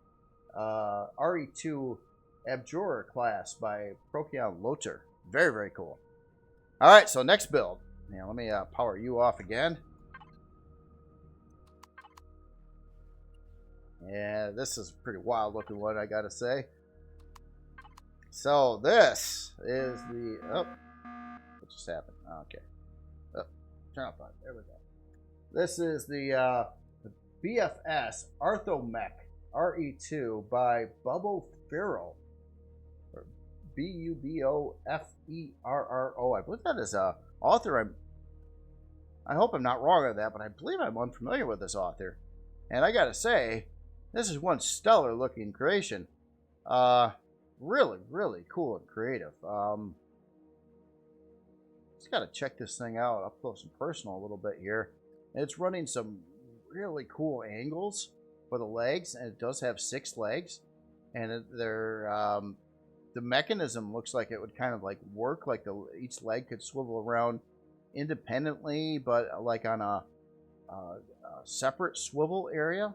RE2 Abjurer class by Procyon Loter. Very, very cool. All right, so next build. Now, let me power you off again. Yeah, this is a pretty wild looking one, I gotta say. So this is the, oh, what just happened? Okay. Oh, turn off that. There we go. This is the BFS Artho Mech RE2 by Bubbo Ferro. Or Bubofferro. I believe that is author. I hope I'm not wrong on that, but I believe I'm unfamiliar with this author. And I gotta say, this is one stellar looking creation. Really, really cool and creative. Just gotta check this thing out up close and personal a little bit here. It's running some really cool angles for the legs, and it does have 6 legs, and they're the mechanism looks like it would kind of like work like each leg could swivel around independently, but like on a separate swivel area.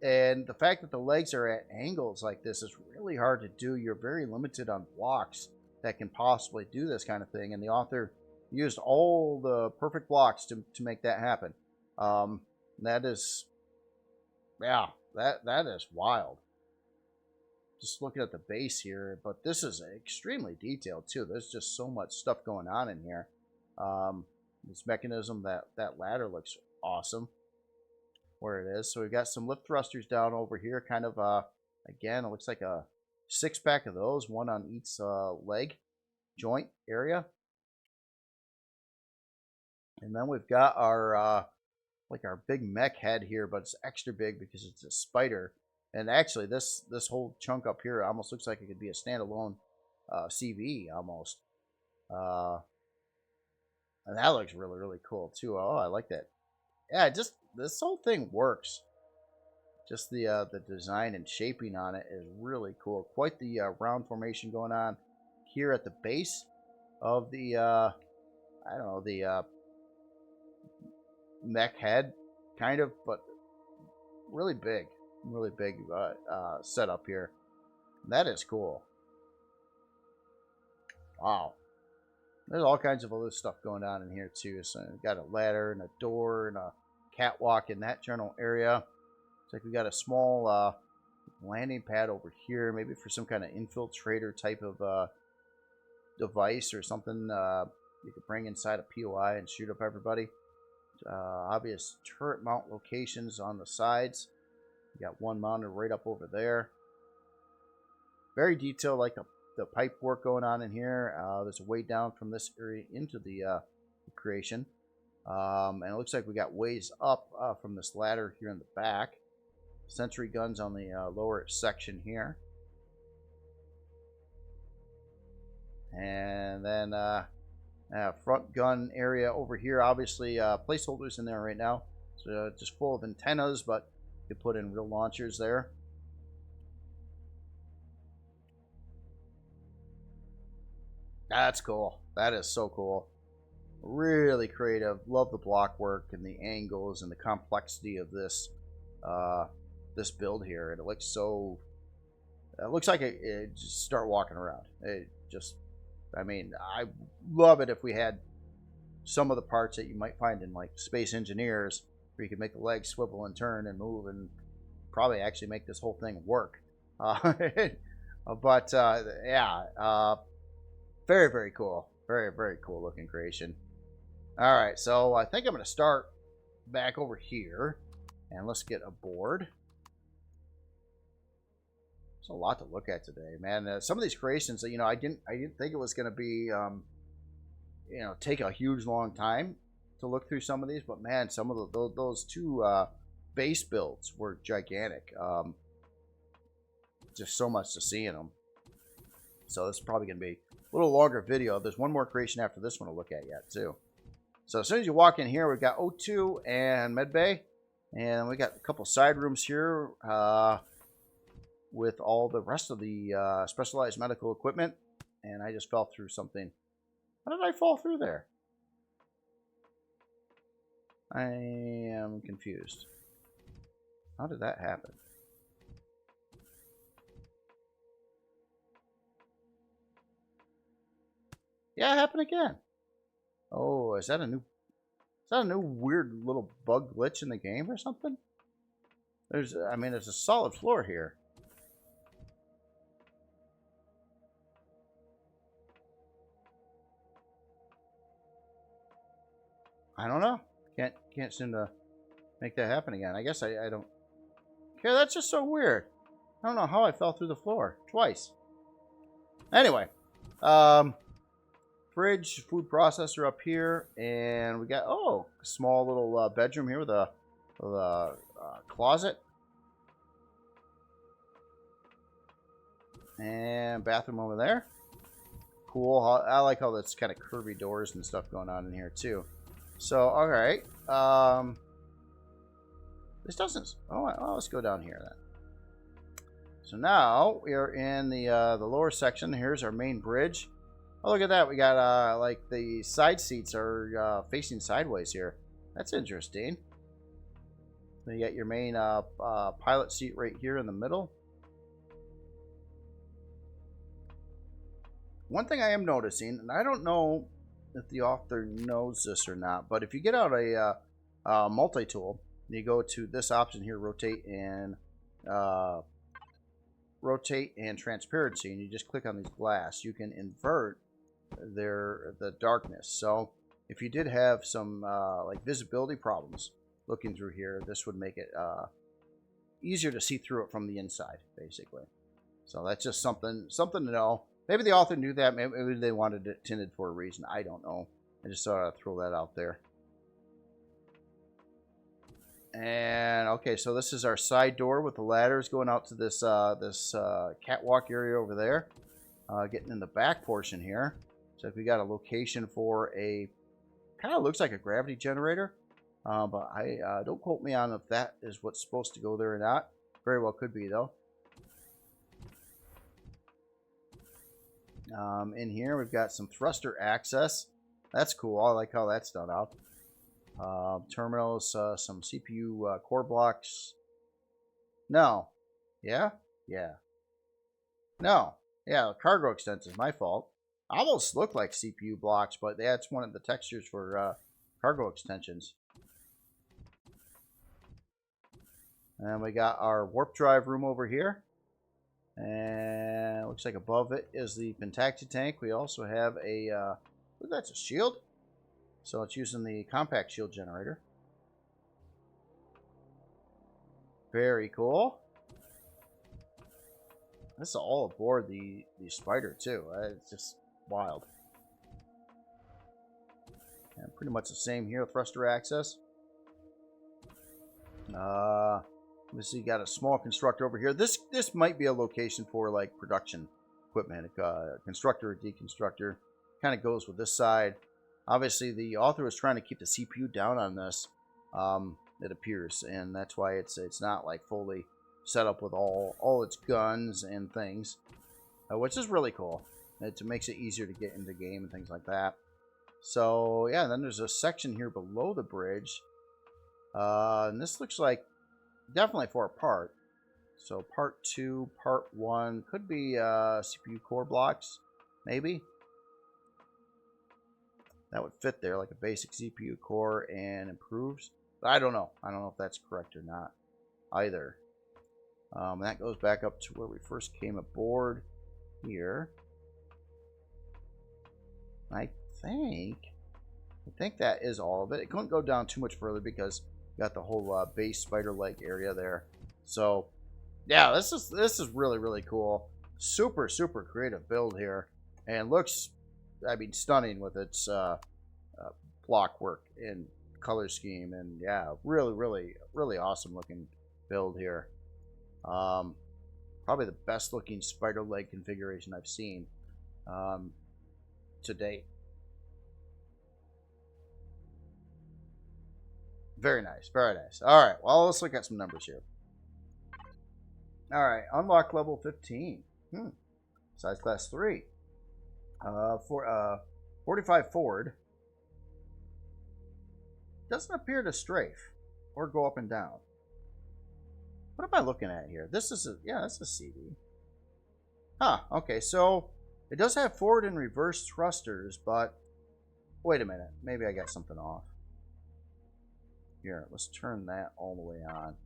And the fact that the legs are at angles like this is really hard to do. You're very limited on blocks that can possibly do this kind of thing, and the author used all the perfect blocks to make that happen. That is, yeah, that is wild. Just looking at the base here, but this is extremely detailed too. There's just so much stuff going on in here. This mechanism, that ladder looks awesome where it is. So we've got some lift thrusters down over here, kind of again, it looks like a 6-pack of those, one on each leg joint area. And then we've got our like our big mech head here, but it's extra big because it's a spider. And actually, this whole chunk up here almost looks like it could be a standalone CV almost. And that looks really, really cool too. Oh, I like that. Yeah, just this whole thing works. Just the design and shaping on it is really cool. Quite the round formation going on here at the base of the I don't know, the mech head, kind of, but really big setup here. That is cool. Wow. There's all kinds of other stuff going on in here too. So we've got a ladder and a door and a catwalk in that general area. Looks like we got a small landing pad over here, maybe for some kind of infiltrator type of device or something you could bring inside a POI and shoot up everybody. Obvious turret mount locations on the sides. You got one mounted right up over there. Very detailed, like the pipe work going on in here. There's a way down from this area into the creation. And it looks like we got ways up from this ladder here in the back. Sentry guns on the lower section here. And then front gun area over here. Obviously, placeholders in there right now. So just full of antennas, but you put in real launchers there. That's cool. That is so cool. Really creative. Love the block work and the angles and the complexity of this this build here. And it looks so. It looks like it just start walking around. It just. I mean, I love it if we had some of the parts that you might find in like Space Engineers, where you could make the legs swivel and turn and move, and probably actually make this whole thing work. But yeah, very, very cool. Very, very cool looking creation. All right, so I think I'm going to start back over here, and let's get aboard. There's a lot to look at today, man. Some of these creations, you know, I didn't think it was going to be, you know, take a huge long time to look through some of these, but man, some of those two base builds were gigantic. Just so much to see in them. So this is probably going to be a little longer video. There's one more creation after this one to look at yet too. So as soon as you walk in here, we've got O2 and Medbay, and we got a couple side rooms here with all the rest of the specialized medical equipment. And I just fell through something. How did I fall through there? I am confused. How did that happen? Yeah, it happened again. Oh, is that a new weird little bug glitch in the game or something? I mean, there's a solid floor here. I don't know. Can't seem to make that happen again. I guess I don't. Okay, that's just so weird. I don't know how I fell through the floor twice. Anyway, fridge, food processor up here, and we got a small little bedroom here with a closet and bathroom over there. Cool. I like how that's kind of curvy doors and stuff going on in here too. So, all right. This doesn't. Oh, well, let's go down here then. So now we are in the lower section. Here's our main bridge. Oh, look at that. We got like the side seats are facing sideways here. That's interesting. Then you got your main pilot seat right here in the middle. One thing I am noticing, and I don't know if the author knows this or not, but if you get out a multi-tool, you go to this option here, rotate and transparency, and you just click on these glass, you can invert the darkness. So if you did have some like visibility problems looking through here, this would make it easier to see through it from the inside, basically. So that's just something to know. Maybe the author knew that. Maybe they wanted it tinted for a reason. I don't know. I just thought I'd throw that out there. And okay, so this is our side door with the ladders going out to this catwalk area over there. Getting in the back portion here. So if we got a location for a kind of looks like a gravity generator, but I don't quote me on if that is what's supposed to go there or not. Very well could be though. In here we've got some thruster access. That's cool. I like how that's done up. Terminals, some CPU core blocks. No. Yeah? Yeah. No. Yeah, cargo extensions. My fault. Almost look like CPU blocks, but that's one of the textures for cargo extensions. And we got our warp drive room over here. And it looks like above it is the Penthouse tank. We also have a, that's a shield. So it's using the compact shield generator. Very cool. This is all aboard the Spider too. It's just wild. And pretty much the same here, thruster access. Let's see, got a small constructor over here. This might be a location for like production equipment. Constructor or deconstructor. Kind of goes with this side. Obviously, the author was trying to keep the CPU down on this. It appears, and that's why it's not like fully set up with all its guns and things, which is really cool. It makes it easier to get into the game and things like that. So yeah, then there's a section here below the bridge, and this looks like definitely for a part. So part 2, part 1 could be CPU core blocks, maybe. That would fit there, like a basic CPU core and improves. But I don't know. I don't know if that's correct or not either. That goes back up to where we first came aboard here. I think that is all of it. It couldn't go down too much further because you got the whole base spider leg area there. So yeah, this is really, really cool. Super creative build here, and looks, I mean, stunning with its block work and color scheme, and yeah, really awesome looking build here. Probably the best looking spider leg configuration I've seen to date. Very nice, very nice. All right, well, let's look at some numbers here. All right, unlock level 15. Size class 3. For 45 forward. Doesn't appear to strafe or go up and down. What am I looking at here? This is that's a CD. Huh, okay, so it does have forward and reverse thrusters, but wait a minute, maybe I got something off. Here, let's turn that all the way on.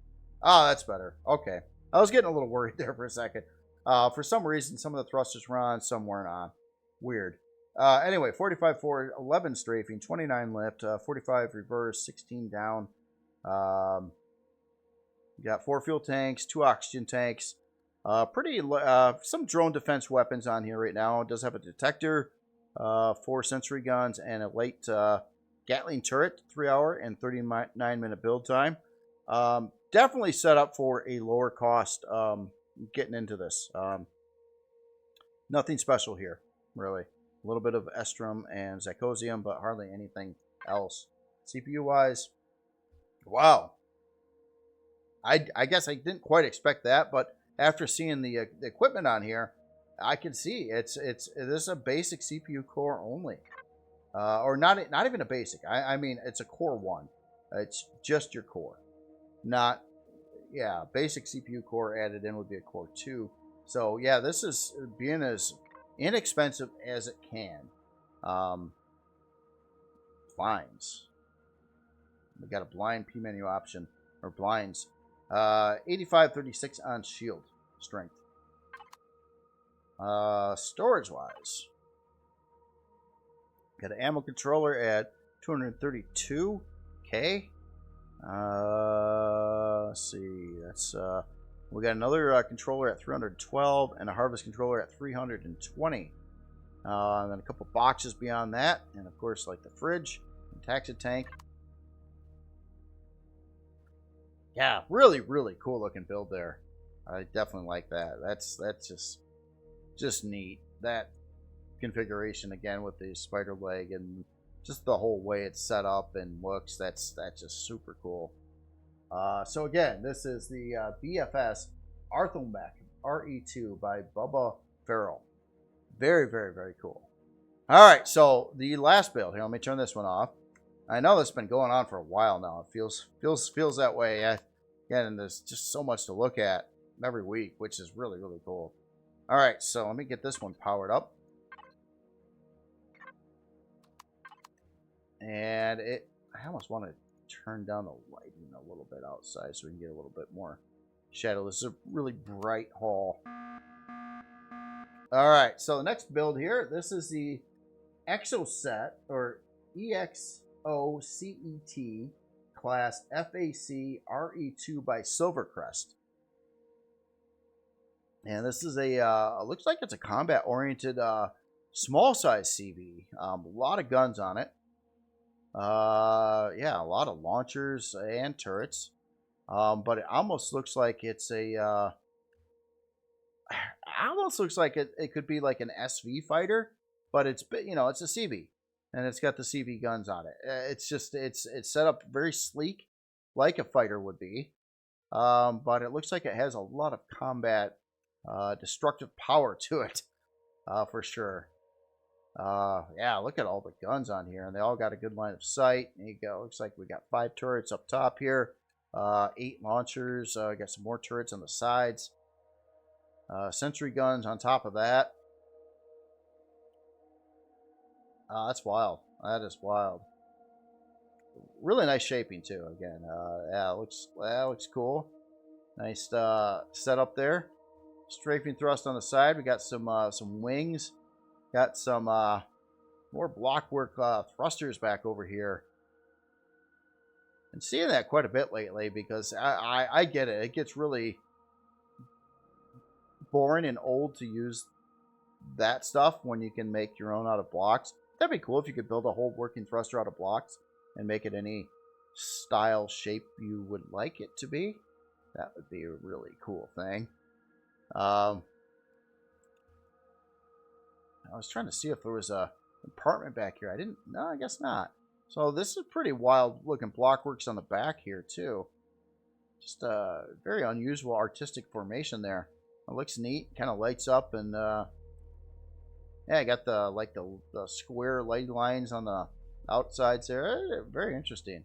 Oh, that's better. Okay. I was getting a little worried there for a second. For some reason, some of the thrusters were on, some weren't on. Weird. Anyway, 45 forward, 11 strafing, 29 lift, 45 reverse, 16 down. You got 4 fuel tanks, 2 oxygen tanks. Some drone defense weapons on here right now. It does have a detector, 4 sensory guns, and a light Gatling turret, 3-hour and 39-minute build time. Definitely set up for a lower cost getting into this. Nothing special here, really. A little bit of Estrum and Zacosium, but hardly anything else. CPU-wise, wow. I guess I didn't quite expect that, but after seeing the equipment on here, I can see this is a basic CPU core only, or not even a basic. I mean it's a core 1. It's just your core, not basic CPU core added in would be a core 2. So yeah, this is being as inexpensive as it can. Blinds. We got a blind P menu option or blinds. 8536 on shield strength. Storage wise, got an ammo controller at 232K. Let's see. That's we got another controller at 312 and a harvest controller at 320. And then a couple boxes beyond that, and of course, like the fridge and taxi tank. Yeah, really, really cool looking build there. I definitely like that. That's just neat. That configuration again with the spider leg and just the whole way it's set up and looks. That's just super cool. So again, this is the BFS Artho Mech RE2 by Bubba Farrell. Very, very, very cool. All right, so the last build here. Let me turn this one off. I know this has been going on for a while now. It feels that way. Again, and there's just so much to look at every week, which is really, really cool. All right, so let me get this one powered up. And I almost want to turn down the lighting a little bit outside so we can get a little bit more shadow. This is a really bright hall. All right, so the next build here, this is the Exo set, or EXO-CET class FAC RE2 by Silvercrest. And this is a, looks like it's a combat-oriented small size CV. A lot of guns on it. Yeah, a lot of launchers and turrets. But it almost looks like it's a... almost looks like it could be like an SV fighter, but it's, you know, it's a CV, and it's got the CV guns on it. It's just it's set up very sleek, like a fighter would be, but it looks like it has a lot of combat destructive power to it, for sure. Yeah, look at all the guns on here, and they all got a good line of sight. There you go. Looks like we got 5 turrets up top here, 8 launchers. Got some more turrets on the sides. Sentry guns on top of that. That's wild. That is wild. Really nice shaping too. Again, yeah, that looks cool. Nice setup there. Strafing thrust on the side. We got some wings. Got some more blockwork thrusters back over here. And seeing that quite a bit lately because I get it. It gets really boring and old to use that stuff when you can make your own out of blocks. That'd be cool if you could build a whole working thruster out of blocks and make it any style shape you would like it to be. That would be a really cool thing. I was trying to see if there was a compartment back here. No, I guess not. So this is pretty wild looking blockworks on the back here too. Just a very unusual artistic formation there. It looks neat, kind of lights up, and yeah, I got the square light lines on the outsides there. Very interesting.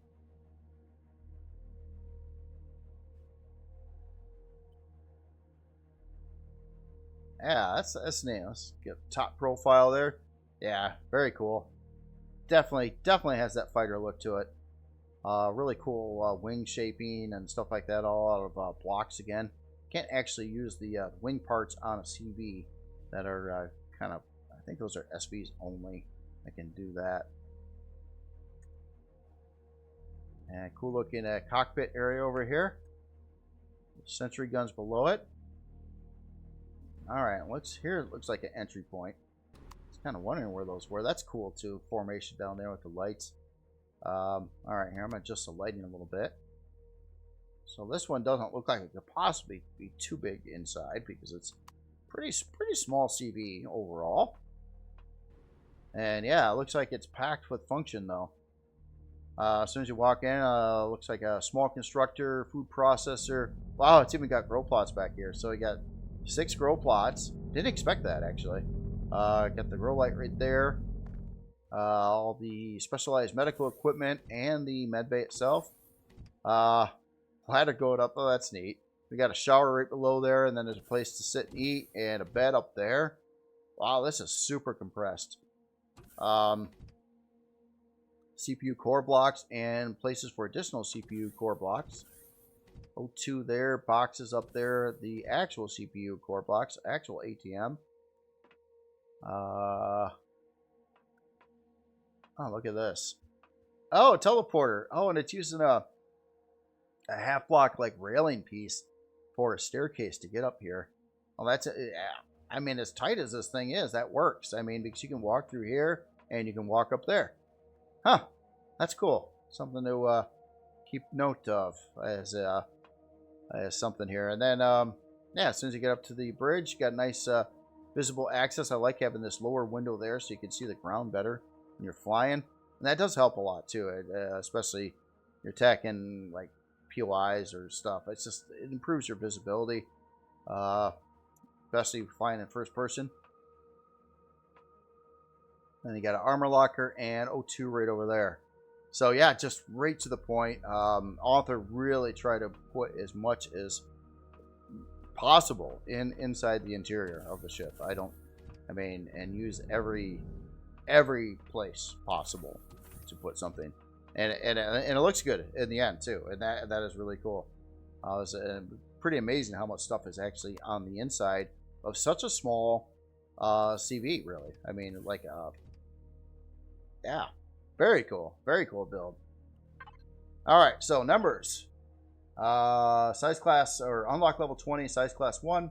Yeah, that's neat. Let's get top profile there. Yeah, very cool. Definitely has that fighter look to it. Really cool wing shaping and stuff like that, all out of blocks again. Can't actually use the wing parts on a CV that are kind of, I think those are SVs only. I can do that. And cool looking cockpit area over here. Sentry guns below it. Alright, here it looks like an entry point. I was kind of wondering where those were. That's cool too. Formation down there with the lights. Alright, here I'm going to adjust the lighting a little bit. So this one doesn't look like it could possibly be too big inside because it's pretty small CV overall. And yeah, it looks like it's packed with function though. As soon as you walk in, looks like a small constructor, food processor. Wow, it's even got grow plots back here. So you got 6 grow plots. Didn't expect that, actually. Got the grow light right there. All the specialized medical equipment and the med bay itself. Ladder going up. Oh, that's neat. We got a shower right below there, and then there's a place to sit and eat, and a bed up there. Wow, this is super compressed. CPU core blocks and places for additional CPU core blocks. O2 there, boxes up there, the actual CPU core blocks, actual ATM. Oh, look at this. Oh, a teleporter. Oh, and it's using a half block like railing piece for a staircase to get up here. Well, that's I mean, as tight as this thing is, that works. I mean, because you can walk through here and you can walk up there. Huh. That's cool. Something to keep note of as something here. And then, yeah, as soon as you get up to the bridge, you got nice visible access. I like having this lower window there so you can see the ground better when you're flying. And that does help a lot, too, especially you're attacking, like, POIs or stuff. It's just, it improves your visibility, especially flying in first person. Then you got an armor locker and O2 right over there. So yeah, just right to the point. Author really tried to put as much as possible inside the interior of the ship. And use every place possible to put something, and it looks good in the end too. And that is really cool. It's pretty amazing how much stuff is actually on the inside of such a small CV. Really, I mean, like yeah. Very cool. Very cool build. All right, so numbers. Size class, or unlock level 20, size class 1.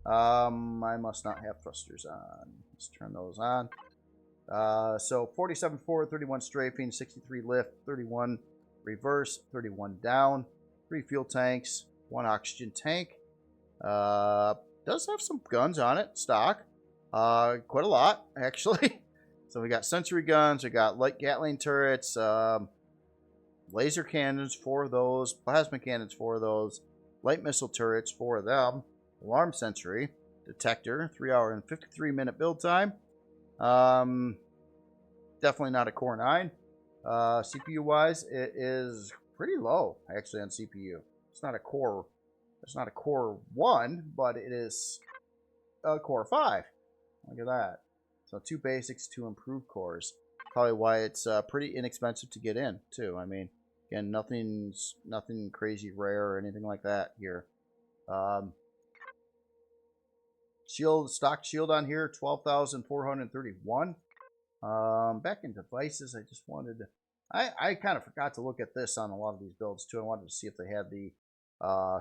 I must not have thrusters on. Let's turn those on. So 47 forward, 31 strafing, 63 lift, 31 reverse, 31 down, 3 fuel tanks, 1 oxygen tank. Does have some guns on it, stock. Quite a lot, actually. So we got sentry guns, we got light Gatling turrets, laser cannons, 4 of those, plasma cannons, 4 of those, light missile turrets, 4 of them, alarm sentry, detector, 3-hour and 53-minute build time. Definitely not a Core 9. CPU-wise, it is pretty low, actually, on CPU. It's not a Core 1, but it is a Core 5. Look at that. So 2 basics, 2 improved cores. Probably why it's pretty inexpensive to get in, too. I mean, again, nothing crazy rare or anything like that here. Stock shield on here, 12,431. Back in devices, I just wanted to... I kind of forgot to look at this on a lot of these builds, too. I wanted to see if they had the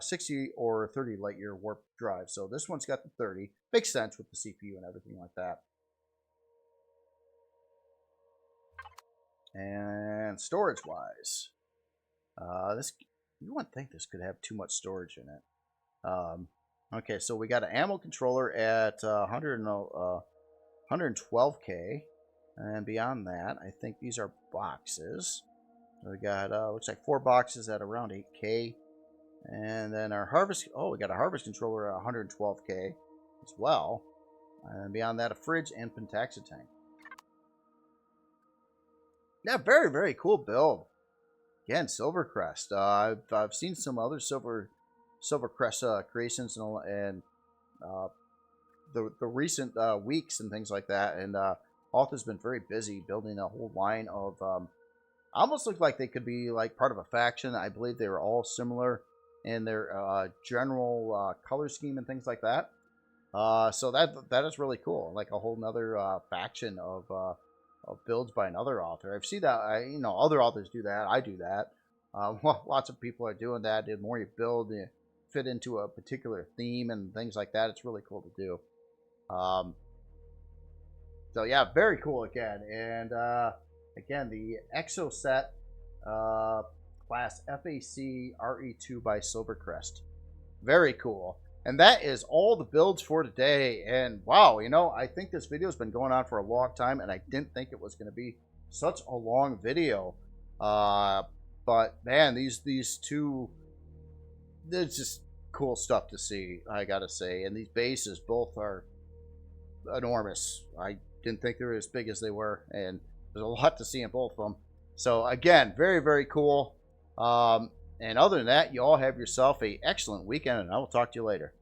60 or 30 light year warp drive. So this one's got the 30. Makes sense with the CPU and everything like that. And storage-wise, you wouldn't think this could have too much storage in it. Okay, so we got an ammo controller at 112K, and beyond that, I think these are boxes. We got looks like 4 boxes at around 8K, and then our harvest. Oh, we got a harvest controller at 112K as well, and beyond that, a fridge and Pentaxa tank. Yeah, very, very cool build. Again, Silvercrest. I've seen some other Silvercrest creations and the recent weeks and things like that. And Alta's been very busy building a whole line of almost look like they could be like part of a faction. I believe they were all similar in their general color scheme and things like that. So that is really cool. Like a whole nother faction of builds by another author. I've seen that. Other authors do that. I do that. Lots of people are doing that. The more you build, you fit into a particular theme and things like that. It's really cool to do. So yeah, very cool again. And again, the Exo set class FAC RE2 by Silvercrest. Very cool. And that is all the builds for today. And wow, I think this video has been going on for a long time, and I didn't think it was going to be such a long video. But man, these two, it's just cool stuff to see, I gotta say. And these bases both are enormous. I didn't think they were as big as they were, and there's a lot to see in both of them. So again, very, very cool. And other than that, you all have yourself an excellent weekend, and I will talk to you later.